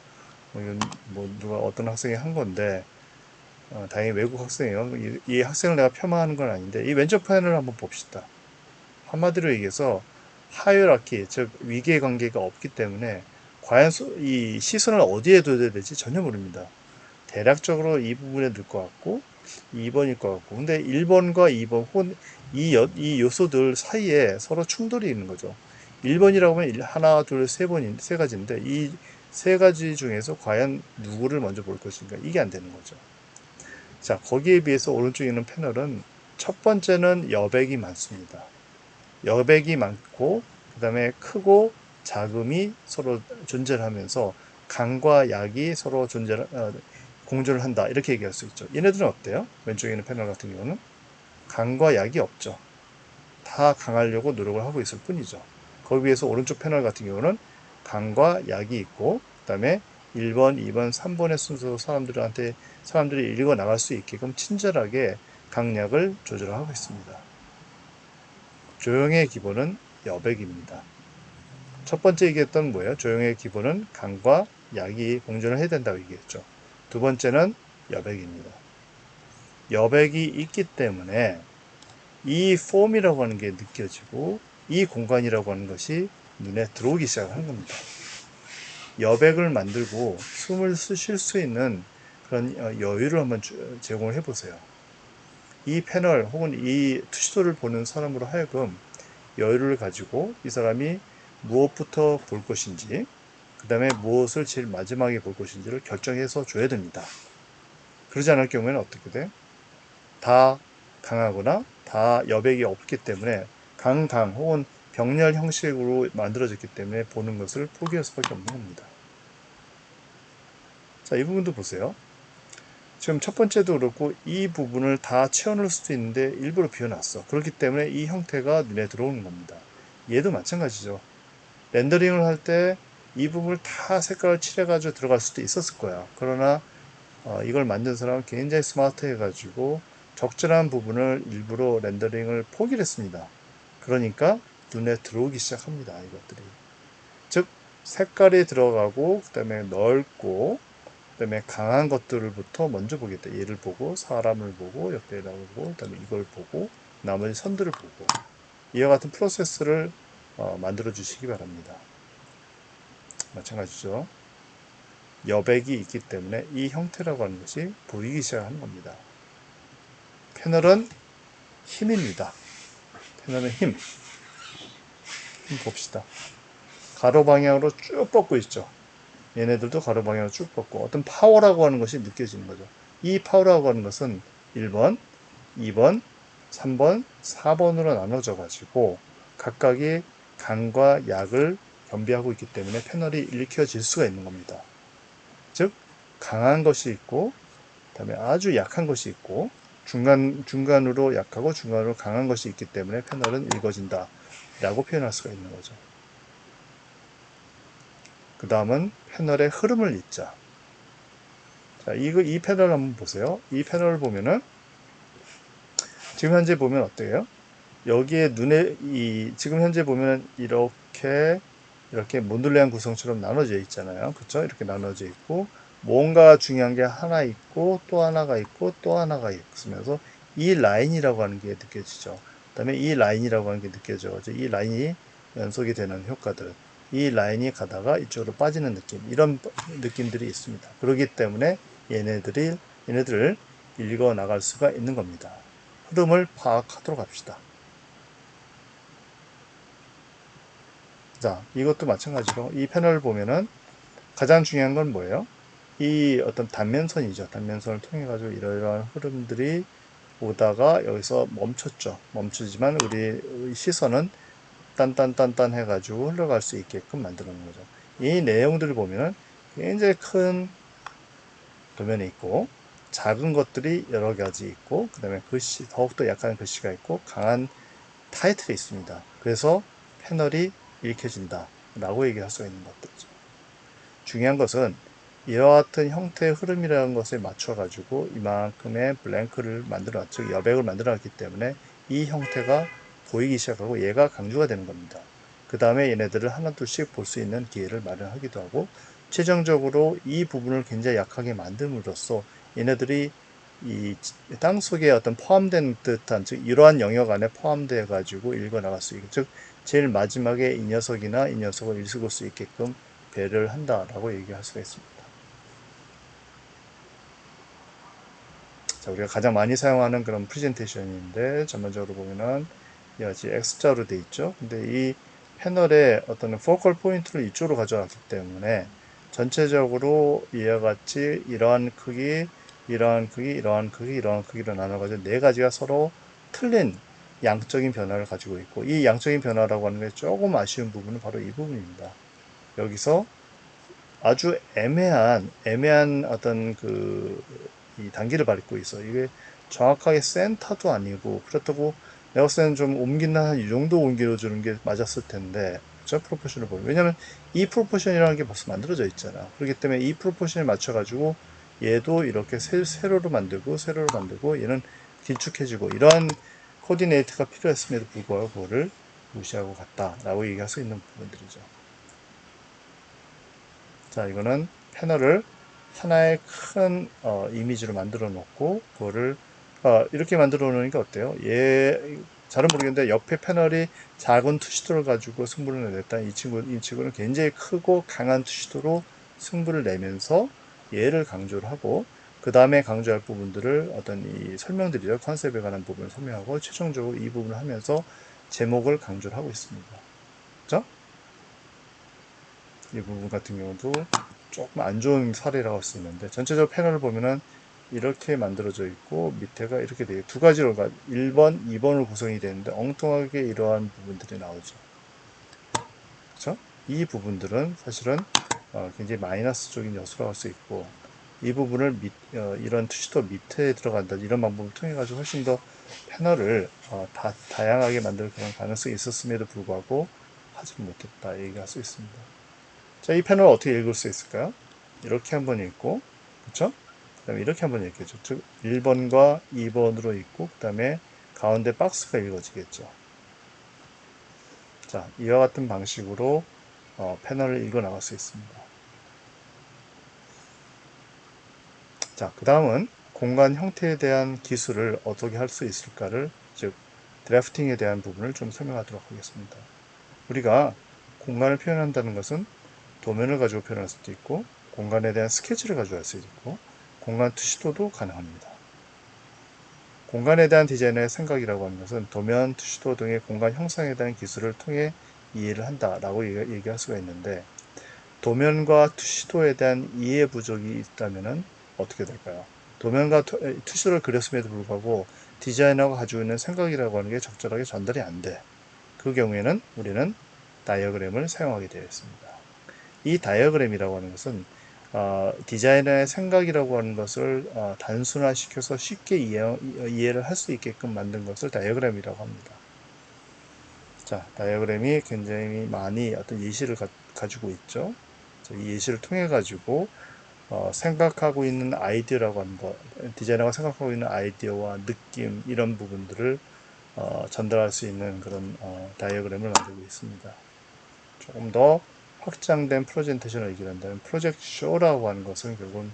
누가 어떤 학생이 한 건데, 다행히 외국 학생이에요. 이 학생을 내가 폄하하는 건 아닌데, 이 왼쪽 패널을 한번 봅시다. 한마디로 얘기해서, 하이러키, 즉, 위계 관계가 없기 때문에, 과연 이 시선을 어디에 둬야 될지 전혀 모릅니다. 대략적으로 이 부분에 넣을 것 같고, 2번일 것 같고, 근데 1번과 2번, 혹은 이 요소들 사이에 서로 충돌이 있는 거죠. 1번이라고 하면 하나, 둘, 세 가지인데 이 세 가지 중에서 과연 누구를 먼저 볼 것인가 이게 안 되는 거죠. 자, 거기에 비해서 오른쪽에 있는 패널은 첫 번째는 여백이 많습니다. 여백이 많고 그 다음에 크고 작음이 서로 존재를 하면서 강과 약이 서로 공존을 한다 이렇게 얘기할 수 있죠. 얘네들은 어때요? 왼쪽에 있는 패널 같은 경우는 강과 약이 없죠. 다 강하려고 노력을 하고 있을 뿐이죠. 거기에 비해서 오른쪽 패널 같은 경우는 강과 약이 있고 그 다음에 1번, 2번, 3번의 순서로 사람들이 읽어 나갈 수 있게끔 친절하게 강약을 조절하고 있습니다. 조형의 기본은 여백입니다. 첫 번째 얘기했던 뭐예요? 조형의 기본은 강과 약이 공존을 해야 된다고 얘기했죠. 두 번째는 여백입니다. 여백이 있기 때문에 이 폼이라고 하는 게 느껴지고 이 공간이라고 하는 것이 눈에 들어오기 시작하는 겁니다. 여백을 만들고 숨을 쉴 수 있는 그런 여유를 한번 제공을 해보세요. 이 패널 혹은 이 투시도를 보는 사람으로 하여금 여유를 가지고 이 사람이 무엇부터 볼 것인지 그 다음에 무엇을 제일 마지막에 볼 것인지를 결정해서 줘야 됩니다. 그러지 않을 경우에는 어떻게 돼? 다 강하거나 다 여백이 없기 때문에 강당 혹은 병렬 형식으로 만들어졌기 때문에 보는 것을 포기할 수밖에 없는 겁니다. 자, 이 부분도 보세요. 지금 첫 번째도 그렇고 이 부분을 다 채워넣을 수도 있는데 일부러 비워놨어. 그렇기 때문에 이 형태가 눈에 들어오는 겁니다. 얘도 마찬가지죠. 렌더링을 할 때 이 부분을 다 색깔을 칠해가지고 들어갈 수도 있었을 거야. 그러나 이걸 만든 사람은 굉장히 스마트해가지고 적절한 부분을 일부러 렌더링을 포기를 했습니다. 그러니까 눈에 들어오기 시작합니다. 이것들이. 즉 색깔이 들어가고 그 다음에 넓고 그 다음에 강한 것들부터 먼저 보겠다. 얘를 보고 사람을 보고 옆에다 보고 그 다음에 이걸 보고 나머지 선들을 보고 이와 같은 프로세스를 만들어 주시기 바랍니다. 마찬가지죠. 여백이 있기 때문에 이 형태라고 하는 것이 보이기 시작하는 겁니다. 패널은 힘입니다. 패널은 힘 봅시다. 가로 방향으로 쭉 뻗고 있죠. 얘네들도 가로 방향으로 쭉 뻗고 어떤 파워라고 하는 것이 느껴지는 거죠. 이 파워라고 하는 것은 1번, 2번, 3번, 4번으로 나눠져 가지고 각각의 강과 약을 겸비하고 있기 때문에 패널이 읽혀질 수가 있는 겁니다. 즉 강한 것이 있고 그다음에 아주 약한 것이 있고 중간으로 약하고 중간으로 강한 것이 있기 때문에 패널은 읽어진다 라고 표현할 수가 있는 거죠. 그 다음은 패널의 흐름을 읽자. 자, 이 패널 한번 보세요. 이 패널을 보면은 지금 현재 보면 어때요? 여기에 지금 현재 보면 이렇게 몬들레안 구성처럼 나눠져 있잖아요. 그렇죠? 이렇게 나눠져 있고 뭔가 중요한 게 하나 있고 또 하나가 있고 또 하나가 있으면서 이 라인이라고 하는 게 느껴지죠. 그다음에 이 라인이라고 하는 게 느껴져요. 이 라인이 연속이 되는 효과들. 이 라인이 가다가 이쪽으로 빠지는 느낌. 이런 느낌들이 있습니다. 그렇기 때문에 얘네들을 읽어 나갈 수가 있는 겁니다. 흐름을 파악하도록 합시다. 자, 이것도 마찬가지로 이 패널을 보면은 가장 중요한 건 뭐예요? 이 어떤 단면선이죠. 단면선을 통해 가지고 이러이러한 흐름들이 오다가 여기서 멈췄죠. 멈추지만 우리 시선은 딴딴딴딴 해가지고 흘러갈 수 있게끔 만드는 거죠. 이 내용들을 보면은 굉장히 큰 도면이 있고 작은 것들이 여러 가지 있고 그 다음에 글씨 더욱더 약한 글씨가 있고 강한 타이틀이 있습니다. 그래서 패널이 읽혀진다 라고 얘기할 수가 있는 것들이죠. 중요한 것은 이와 같은 형태의 흐름이라는 것에 맞춰 가지고 이만큼의 블랭크를 만들어 즉 여백을 만들어 놨기 때문에 이 형태가 보이기 시작하고 얘가 강조가 되는 겁니다. 그 다음에 얘네들을 하나둘씩 볼 수 있는 기회를 마련하기도 하고 최종적으로 이 부분을 굉장히 약하게 만듦으로써 얘네들이 이 땅 속에 어떤 포함된 듯한 즉 이러한 영역 안에 포함되어 가지고 읽어 나갈 수 있게 즉 제일 마지막에 이 녀석이나 이 녀석을 읽을 수 있게끔 배려를 한다라고 얘기할 수가 있습니다. 자, 우리가 가장 많이 사용하는 그런 프레젠테이션인데 전반적으로 보면은 여기 X자로 돼 있죠. 근데 이 패널의 어떤 포컬 포인트를 이쪽으로 가져왔기 때문에 전체적으로 이와 같이 이러한 크기, 이러한 크기, 이러한 크기, 이러한 크기로 나눠가지고 네 가지가 서로 틀린 양적인 변화를 가지고 있고 이 양적인 변화라고 하는 게 조금 아쉬운 부분은 바로 이 부분입니다. 여기서 아주 애매한 어떤 이 단계를 밟고 있어. 이게 정확하게 센터도 아니고, 그렇다고 내가 봤을 때는 좀 옮긴다 한 이 정도 옮겨주는 게 맞았을 텐데, 저 프로포션을 보면. 왜냐면 이 프로포션이라는 게 벌써 만들어져 있잖아. 그렇기 때문에 이 프로포션에 맞춰가지고 얘도 이렇게 세로로 만들고, 세로로 만들고, 얘는 길쭉해지고, 이러한 코디네이트가 필요했음에도 불구하고 그거를 무시하고 갔다라고 얘기할 수 있는 부분들이죠. 자, 이거는 패널을 하나의 큰 이미지로 만들어 놓고 그거를 이렇게 만들어 놓으니까 어때요? 잘은 모르겠는데 옆에 패널이 작은 투시도를 가지고 승부를 냈다. 이 친구는 굉장히 크고 강한 투시도로 승부를 내면서 얘를 강조를 하고 그 다음에 강조할 부분들을 어떤 이 설명들이죠. 컨셉에 관한 부분을 설명하고 최종적으로 이 부분을 하면서 제목을 강조를 하고 있습니다. 그죠? 이 부분 같은 경우도 조금 안 좋은 사례라고 할 수 있는데 전체적으로 패널을 보면은 이렇게 만들어져 있고 밑에가 이렇게 돼요. 두 가지로 1번, 2번으로 구성이 되는데 엉뚱하게 이러한 부분들이 나오죠. 그렇죠? 이 부분들은 사실은 굉장히 마이너스적인 요소라고 할 수 있고 이 부분을 이런 투시도 밑에 들어간다 이런 방법을 통해 가지고 훨씬 더 패널을 다양하게 만들 그런 가능성이 있었음에도 불구하고 하지 못했다 얘기할 수 있습니다. 자, 이 패널을 어떻게 읽을 수 있을까요? 이렇게 한번 읽고, 그쵸? 그 다음에 이렇게 한번 읽겠죠. 즉, 1번과 2번으로 읽고, 그 다음에 가운데 박스가 읽어지겠죠. 자, 이와 같은 방식으로 패널을 읽어 나갈 수 있습니다. 자, 그 다음은 공간 형태에 대한 기술을 어떻게 할 수 있을까를, 즉, 드래프팅에 대한 부분을 좀 설명하도록 하겠습니다. 우리가 공간을 표현한다는 것은 도면을 가지고 표현할 수도 있고 공간에 대한 스케치를 가지고 할 수도 있고 공간 투시도도 가능합니다. 공간에 대한 디자인의 생각이라고 하는 것은 도면, 투시도 등의 공간 형상에 대한 기술을 통해 이해를 한다라고 얘기할 수가 있는데 도면과 투시도에 대한 이해 부족이 있다면 어떻게 될까요? 도면과 투시도를 그렸음에도 불구하고 디자이너가 가지고 있는 생각이라고 하는 게 적절하게 전달이 안 돼. 그 경우에는 우리는 다이어그램을 사용하게 되어 있습니다. 이 다이어그램이라고 하는 것은 디자이너의 생각이라고 하는 것을 단순화시켜서 쉽게 이해를 할 수 있게끔 만든 것을 다이어그램이라고 합니다. 자, 다이어그램이 굉장히 많이 어떤 예시를 가지고 있죠. 이 예시를 통해 가지고 생각하고 있는 아이디어라고 하는 것, 디자이너가 생각하고 있는 아이디어와 느낌 이런 부분들을 전달할 수 있는 그런 다이어그램을 만들고 있습니다. 조금 더 확장된 프레젠테이션을 얘기한다면 프로젝트 쇼라고 하는 것은 결국은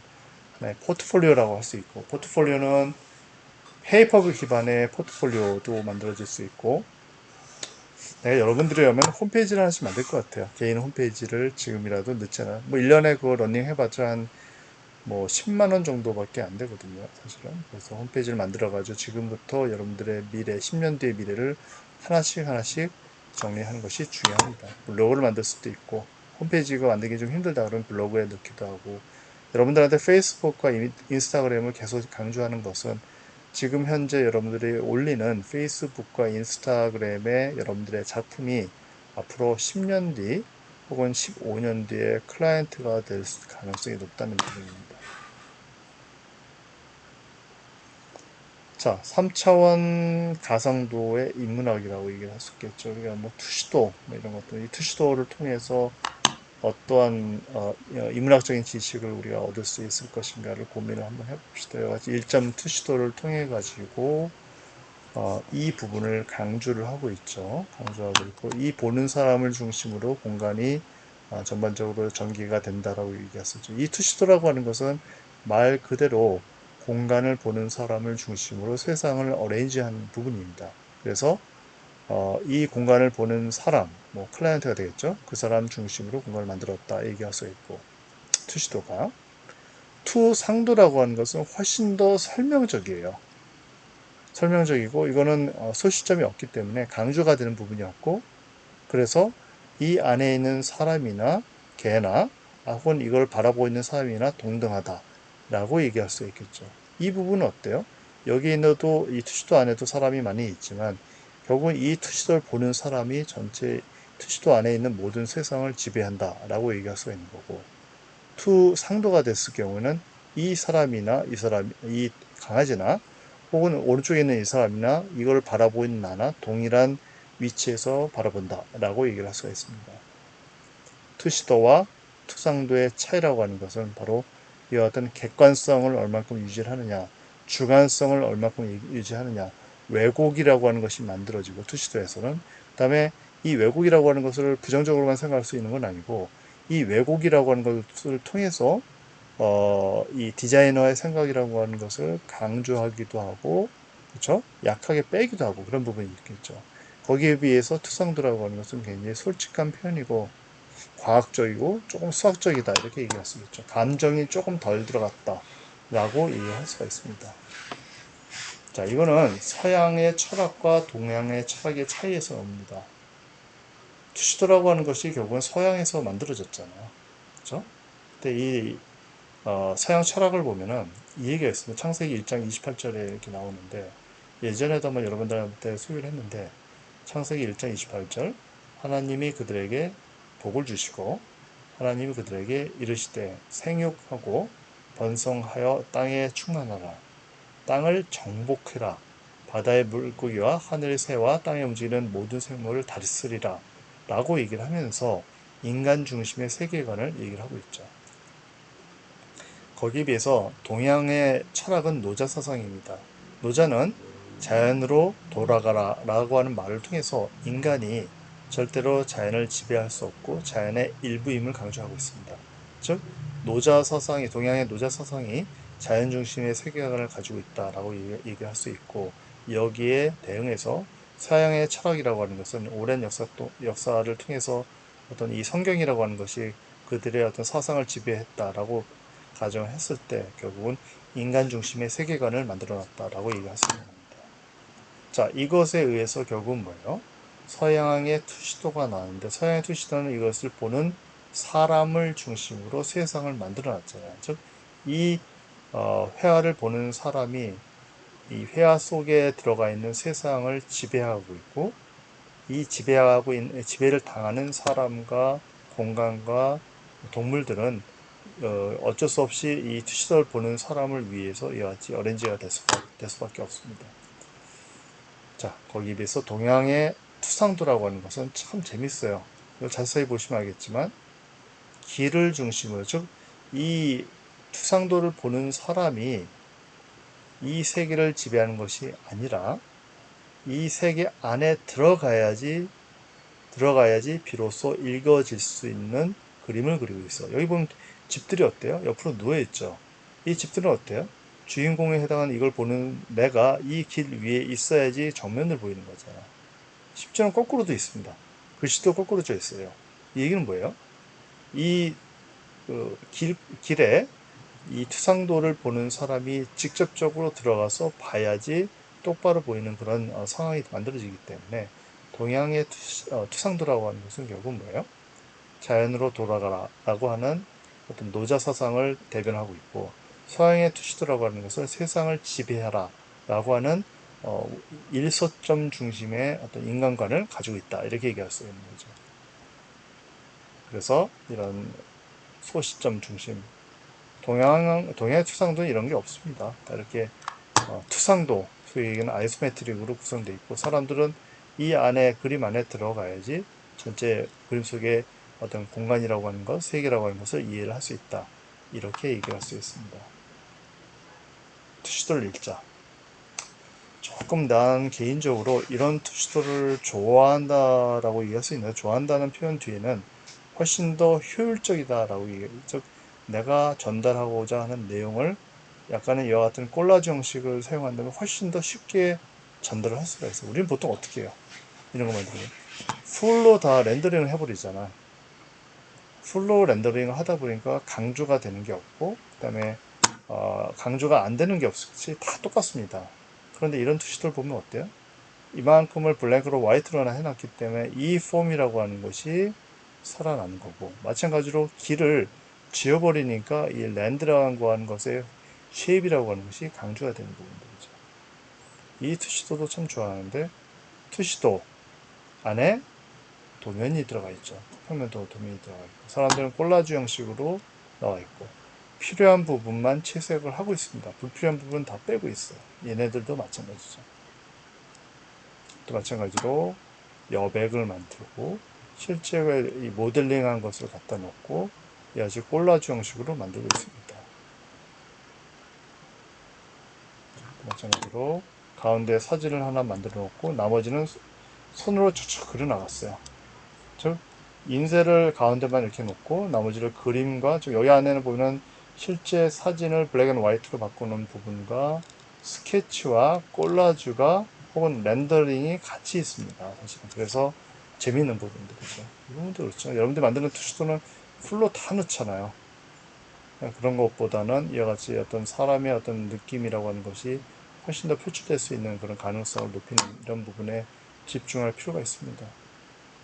하나의 포트폴리오라고 할 수 있고 포트폴리오는 페이퍼 기반의 포트폴리오도 만들어질 수 있고 내가 여러분들이 오면 홈페이지를 하나씩 만들 것 같아요. 개인 홈페이지를 지금이라도 늦잖아. 뭐 1년에 그거 러닝 해봤자 한 뭐 10만 원 정도밖에 안 되거든요. 사실은. 그래서 홈페이지를 만들어가지고 지금부터 여러분들의 미래, 10년 뒤의 미래를 하나씩 정리하는 것이 중요합니다. 블로그를 만들 수도 있고 홈페이지가 만들기 좀 힘들다 그러면 블로그에 넣기도 하고 여러분들한테 페이스북과 인스타그램을 계속 강조하는 것은 지금 현재 여러분들이 올리는 페이스북과 인스타그램의 여러분들의 작품이 앞으로 10년 뒤 혹은 15년 뒤에 클라이언트가 될 가능성이 높다는 부분입니다. 자, 3차원 가상도의 인문학이라고 얘기를 할 수 있겠죠. 우리가 뭐 투시도 뭐 이런 것들, 이 투시도를 통해서 어떠한 인문학적인 지식을 우리가 얻을 수 있을 것인가를 고민을 한번 해봅시다. 1점 투시도를 통해 가지고 이 부분을 강조를 하고 있죠. 강조하고 있고 이 보는 사람을 중심으로 공간이 전반적으로 전개가 된다라고 얘기했었죠. 이 투시도라고 하는 것은 말 그대로 공간을 보는 사람을 중심으로 세상을 어레인지한 부분입니다. 그래서 이 공간을 보는 사람, 뭐 클라이언트가 되겠죠. 그 사람 중심으로 공간을 만들었다 얘기할 수 있고 투시도가 투상도라고 하는 것은 훨씬 더 설명적이에요. 설명적이고 이거는 소시점이 없기 때문에 강조가 되는 부분이었고 그래서 이 안에 있는 사람이나 개나 혹은 이걸 바라보고 있는 사람이나 동등하다 라고 얘기할 수 있겠죠. 이 부분은 어때요? 여기 있는도 이 투시도 안에도 사람이 많이 있지만 결국은 이 투시도를 보는 사람이 전체 투시도 안에 있는 모든 세상을 지배한다 라고 얘기할 수 있는 거고 투상도가 됐을 경우는 이 사람이나 이 강아지나 혹은 오른쪽에 있는 이 사람이나 이걸 바라보고 있는 나나 동일한 위치에서 바라본다 라고 얘기를 할 수가 있습니다. 투시도와 투상도의 차이라고 하는 것은 바로 이와 같은 객관성을 얼마큼 유지를 하느냐, 주관성을 얼마큼 유지하느냐, 왜곡이라고 하는 것이 만들어지고 투시도에서는 그 다음에 이 왜곡이라고 하는 것을 부정적으로만 생각할 수 있는 건 아니고 이 왜곡이라고 하는 것을 통해서 이 디자이너의 생각이라고 하는 것을 강조하기도 하고 그렇죠? 약하게 빼기도 하고 그런 부분이 있겠죠. 거기에 비해서 투상도라고 하는 것은 굉장히 솔직한 표현이고 과학적이고 조금 수학적이다 이렇게 얘기할 수 있죠. 감정이 조금 덜 들어갔다 라고 얘기할 수가 있습니다. 자, 이거는 서양의 철학과 동양의 철학의 차이에서 옵니다. 투시도라고 하는 것이 결국은 서양에서 만들어졌잖아요. 그렇죠? 근데 이 서양 철학을 보면은 이 얘기가 있습니다. 창세기 1장 28절에 이렇게 나오는데 예전에도 한번 여러분들한테 소개를 했는데 창세기 1장 28절 하나님이 그들에게 복을 주시고 하나님이 그들에게 이르시되 생육하고 번성하여 땅에 충만하라 땅을 정복해라 바다의 물고기와 하늘의 새와 땅에 움직이는 모든 생물을 다스리라 라고 얘기를 하면서 인간 중심의 세계관을 얘기를 하고 있죠. 거기에 비해서 동양의 철학은 노자 사상입니다. 노자는 자연으로 돌아가라 라고 하는 말을 통해서 인간이 절대로 자연을 지배할 수 없고 자연의 일부임을 강조하고 있습니다. 즉 노자 사상이 동양의 노자 사상이 자연 중심의 세계관을 가지고 있다라고 얘기할 수 있고 여기에 대응해서 서양의 철학이라고 하는 것은 오랜 역사를 통해서 어떤 이 성경이라고 하는 것이 그들의 어떤 사상을 지배했다라고 가정을 했을 때 결국은 인간 중심의 세계관을 만들어 놨다라고 얘기할 수 있는 겁니다. 자, 이것에 의해서 결국은 뭐예요? 서양의 투시도가 나왔는데 서양의 투시도는 이것을 보는 사람을 중심으로 세상을 만들어 놨잖아요. 즉, 이 회화를 보는 사람이 이 회화 속에 들어가 있는 세상을 지배하고 있고 이 지배를 당하는 사람과 공간과 동물들은 어쩔 수 없이 이 투시도를 보는 사람을 위해서 이와 같이 어렌지가 될 수밖에 없습니다. 자, 거기에 비해서 동양의 투상도라고 하는 것은 참 재밌어요. 이걸 자세히 보시면 알겠지만 길을 중심으로 즉 이 투상도를 보는 사람이 이 세계를 지배하는 것이 아니라 이 세계 안에 들어가야지 비로소 읽어질 수 있는 그림을 그리고 있어. 여기 보면 집들이 어때요? 옆으로 누워있죠. 이 집들은 어때요? 주인공에 해당하는 이걸 보는 내가 이 길 위에 있어야지 정면을 보이는 거잖아. 심지어는 거꾸로도 있습니다. 글씨도 거꾸로 져 있어요. 이 얘기는 뭐예요? 이 길에 이 투상도를 보는 사람이 직접적으로 들어가서 봐야지 똑바로 보이는 그런 상황이 만들어지기 때문에 동양의 투상도라고 하는 것은 결국 뭐예요? 자연으로 돌아가라 라고 하는 어떤 노자 사상을 대변하고 있고 서양의 투시도라고 하는 것은 세상을 지배하라 라고 하는 일소점 중심의 어떤 인간관을 가지고 있다 이렇게 얘기할 수 있는 거죠. 그래서 이런 소시점 중심 동양의 투상도는 이런 게 없습니다. 이렇게 투상도 소위 얘기하는 아이소메트릭으로 구성되어 있고 사람들은 이 안에 그림 안에 들어가야지 전체 그림 속에 어떤 공간이라고 하는 것, 세계라고 하는 것을 이해를 할 수 있다. 이렇게 얘기할 수 있습니다. 투시도를 읽자. 조금 난 개인적으로 이런 투시도를 좋아한다라고 얘기할 수 있는데 좋아한다는 표현 뒤에는 훨씬 더 효율적이다라고 즉 내가 전달하고자 하는 내용을 약간의 이와 같은 콜라주 형식을 사용한다면 훨씬 더 쉽게 전달을 할 수가 있어요. 우리는 보통 어떻게 해요? 이런 거 만들면 풀로 다 렌더링을 해버리잖아. 풀로 렌더링을 하다 보니까 강조가 되는 게 없고 그다음에 강조가 안 되는 게 없이 다 똑같습니다. 그런데 이런 투시도를 보면 어때요? 이만큼을 블랙으로 화이트로 해놨기 때문에 이 폼이라고 하는 것이 살아나는 거고 마찬가지로 길을 지워버리니까 이 랜드라고 하는 것의 쉐입이라고 하는 것이 강조가 되는 부분들이죠. 이 투시도도 참 좋아하는데 투시도 안에 도면이 들어가 있죠. 평면도 도면이 들어가 있고 사람들은 콜라주 형식으로 나와 있고 필요한 부분만 채색을 하고 있습니다. 불필요한 부분은 다 빼고 있어요. 얘네들도 마찬가지죠. 또 마찬가지로 여백을 만들고 실제 이 모델링한 것을 갖다 놓고 아주 콜라주 형식으로 만들고 있습니다. 마찬가지로 가운데 사진을 하나 만들어 놓고 나머지는 손으로 쭉쭉 그려 나갔어요. 즉 인쇄를 가운데만 이렇게 놓고 나머지를 그림과 여기 안에는 보면 실제 사진을 블랙 앤 화이트로 바꾸는 부분과 스케치와 콜라주가 혹은 렌더링이 같이 있습니다. 사실은 그래서 재미있는 부분들이죠. 이 부분도 그렇죠. 여러분들 만드는 투시도는 풀로 다 넣잖아요. 그런 것보다는 이와 같이 어떤 사람의 어떤 느낌이라고 하는 것이 훨씬 더 표출될 수 있는 그런 가능성을 높이는 이런 부분에 집중할 필요가 있습니다.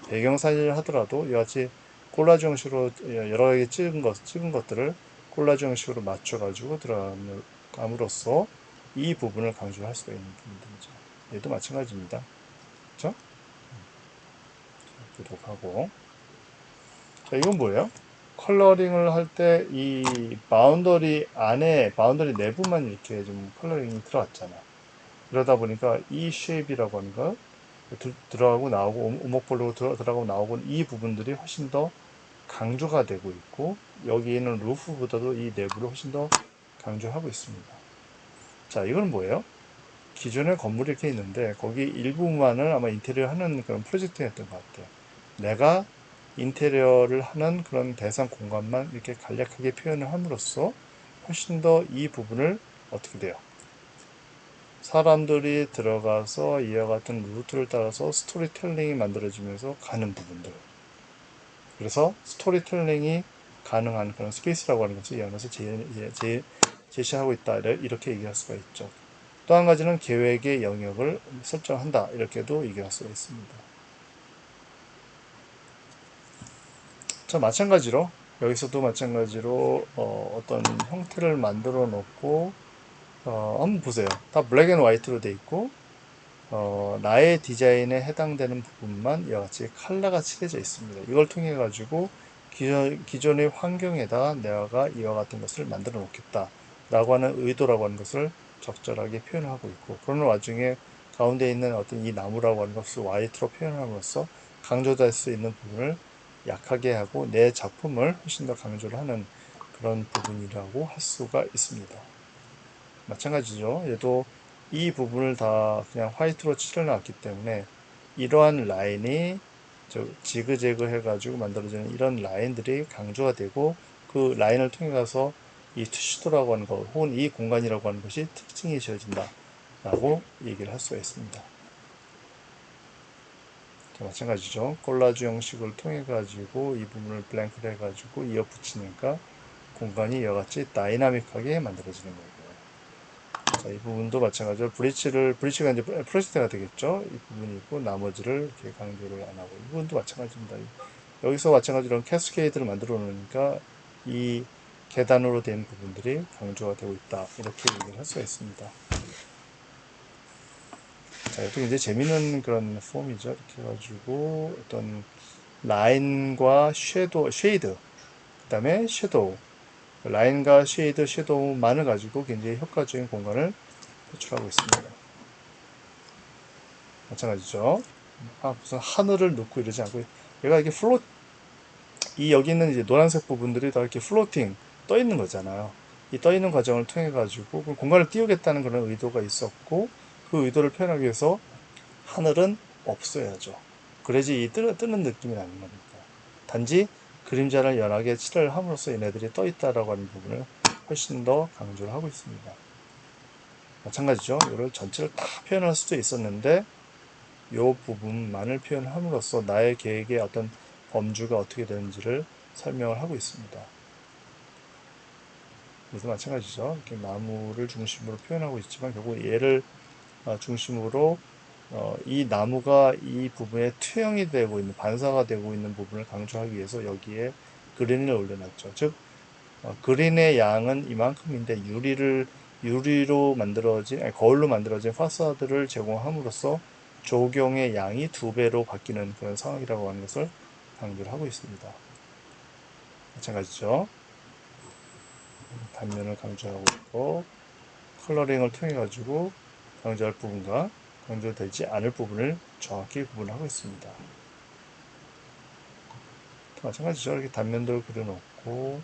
배경사진을 하더라도 이와 같이 콜라주 형식으로 여러 가지 찍은 것들을 콜라주 형식으로 맞춰가지고 들어감으로써 이 부분을 강조할 수가 있는 부분들이죠. 얘도 마찬가지입니다. 그렇죠? 구독하고. 자, 이건 뭐예요? 컬러링을 할 때 이 바운더리 안에, 바운더리 내부만 이렇게 좀 컬러링이 들어갔잖아. 그러다 보니까 이 쉐입이라고 하는 거 들어가고 나오고 오목볼로 들어가고 나오고 이 부분들이 훨씬 더 강조가 되고 있고 여기에는 루프보다도 이 내부를 훨씬 더 강조하고 있습니다. 자, 이건 뭐예요? 기존에 건물이 이렇게 있는데 거기 일부만을 아마 인테리어 하는 그런 프로젝트였던 것 같아요. 내가 인테리어를 하는 그런 대상 공간만 이렇게 간략하게 표현을 함으로써 훨씬 더 이 부분을 어떻게 돼요? 사람들이 들어가서 이와 같은 루트를 따라서 스토리텔링이 만들어지면서 가는 부분들. 그래서 스토리텔링이 가능한 그런 스페이스라고 하는 것을 이 안에서 제시하고 있다. 이렇게 얘기할 수가 있죠. 또 한 가지는 계획의 영역을 설정한다. 이렇게도 얘기할 수가 있습니다. 자, 마찬가지로 여기서도 마찬가지로 떤 형태를 만들어 놓고 한번 보세요. 다 블랙 앤 화이트로 돼 있고 나의 디자인에 해당되는 부분만 이와 같이 컬러가 칠해져 있습니다. 이걸 통해 가지고 기존의 환경에다 내가 이와 같은 것을 만들어 놓겠다 라고 하는 의도라고 하는 것을 적절하게 표현하고 있고 그러는 와중에 가운데 있는 어떤 이 나무라고 하는 것을 화이트로 표현함으로써 강조될 수 있는 부분을 약하게 하고 내 작품을 훨씬 더 강조를 하는 그런 부분이라고 할 수가 있습니다. 마찬가지죠. 얘도 이 부분을 다 그냥 화이트로 칠해놨기 때문에 이러한 라인이 지그재그 해가지고 만들어지는 이런 라인들이 강조가 되고 그 라인을 통해 가서 이 투시도라고 하는 것 혹은 이 공간이라고 하는 것이 특징이 지어진다 라고 얘기를 할 수가 있습니다. 자, 마찬가지죠. 콜라주 형식을 통해 가지고 이 부분을 블랭크를 해가지고 이어 붙이니까 공간이 이와 같이 다이나믹하게 만들어지는 거고 자, 이 부분도 마찬가지로 브릿지가 이제 프로젝트가 되겠죠. 이 부분이 있고, 나머지를 이렇게 강조를 안 하고, 이 부분도 마찬가지입니다. 여기서 마찬가지로 캐스케이드를 만들어 놓으니까 이 계단으로 된 부분들이 강조가 되고 있다. 이렇게 얘기를 할 수가 있습니다. 자, 이것도 굉장히 재밌는 그런 폼이죠. 이렇게 해가지고 어떤 라인과 쉐이드, 그 다음에 섀도우, 라인과 섀도우만을 가지고 굉장히 효과적인 공간을 표출하고 있습니다. 마찬가지죠. 무슨 하늘을 넣고 이러지 않고 얘가 이렇게 이 여기 있는 이제 노란색 부분들이 다 이렇게 플로팅 떠 있는 거잖아요. 이 떠 있는 과정을 통해 가지고 공간을 띄우겠다는 그런 의도가 있었고 그 의도를 표현하기 위해서 하늘은 없어야죠. 그래야지 이 뜨는 느낌이 나는 거니까. 단지 그림자를 연하게 칠을 함으로써 얘네들이 떠 있다라고 하는 부분을 훨씬 더 강조를 하고 있습니다. 마찬가지죠. 이걸 전체를 다 표현할 수도 있었는데 이 부분만을 표현함으로써 나의 계획의 어떤 범주가 어떻게 되는지를 설명을 하고 있습니다. 그래서 마찬가지죠. 이렇게 나무를 중심으로 표현하고 있지만 결국 얘를 중심으로 이 나무가 이 부분에 투영이 되고 있는 반사가 되고 있는 부분을 강조하기 위해서 여기에 그린을 올려놨죠. 즉 그린의 양은 이만큼인데 유리로 만들어진 거울로 만들어진 파사드를 제공함으로써 조경의 양이 2배로 바뀌는 그런 상황이라고 하는 것을 강조를 하고 있습니다. 마찬가지죠. 단면을 강조하고 있고, 컬러링을 통해 가지고 강조할 부분과 강조되지 않을 부분을 정확히 구분하고 있습니다. 마찬가지죠. 이렇게 단면도 그려놓고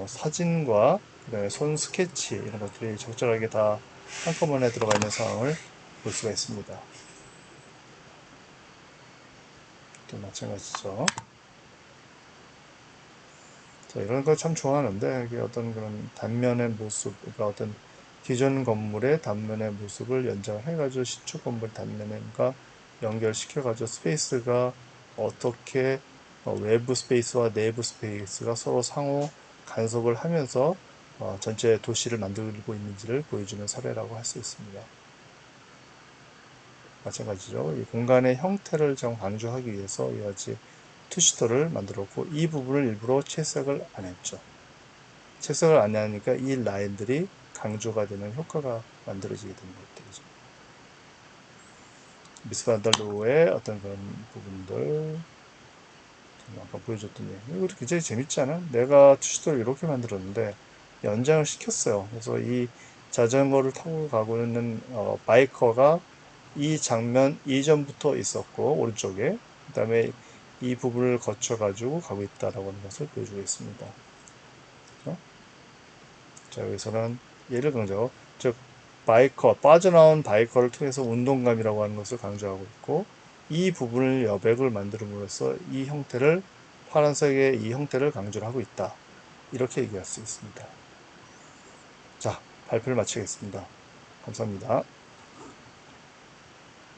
사진과 그다음에 손 스케치 이런 것들이 적절하게 다 한꺼번에 들어가 있는 상황을 볼 수가 있습니다. 또 마찬가지죠. 자, 이런 거 참 좋아하는데 이게 어떤 그런 단면의 모습, 그러니까 어떤 기존 건물의 단면의 모습을 연장해가지고 신축 건물 단면과 연결시켜가지고 스페이스가 어떻게 외부 스페이스와 내부 스페이스가 서로 상호 간섭을 하면서 전체 도시를 만들고 있는지를 보여주는 사례라고 할 수 있습니다. 마찬가지죠. 이 공간의 형태를 좀 강조하기 위해서 이와 같이 투시도를 만들었고 이 부분을 일부러 채색을 안 했죠. 채색을 안 하니까 이 라인들이 강조가 되는 효과가 만들어지게 되는 것들이죠. 미스 반달로의 어떤 그런 부분들 아까 보여줬던 이거 굉장히 재밌지 않아? 내가 투시도를 이렇게 만들었는데 연장을 시켰어요. 그래서 이 자전거를 타고 가고 있는 바이커가 이 장면 이전부터 있었고 오른쪽에 그 다음에 이 부분을 거쳐 가지고 가고 있다라고 하는 것을 보여주고 있습니다. 그렇죠? 자, 여기서는 예를 강조, 즉 바이커, 빠져나온 바이커를 통해서 운동감이라고 하는 것을 강조하고 있고 이 부분을 여백을 만들음으로써 이 형태를 파란색의 이 형태를 강조를 하고 있다. 이렇게 얘기할 수 있습니다. 자, 발표를 마치겠습니다. 감사합니다.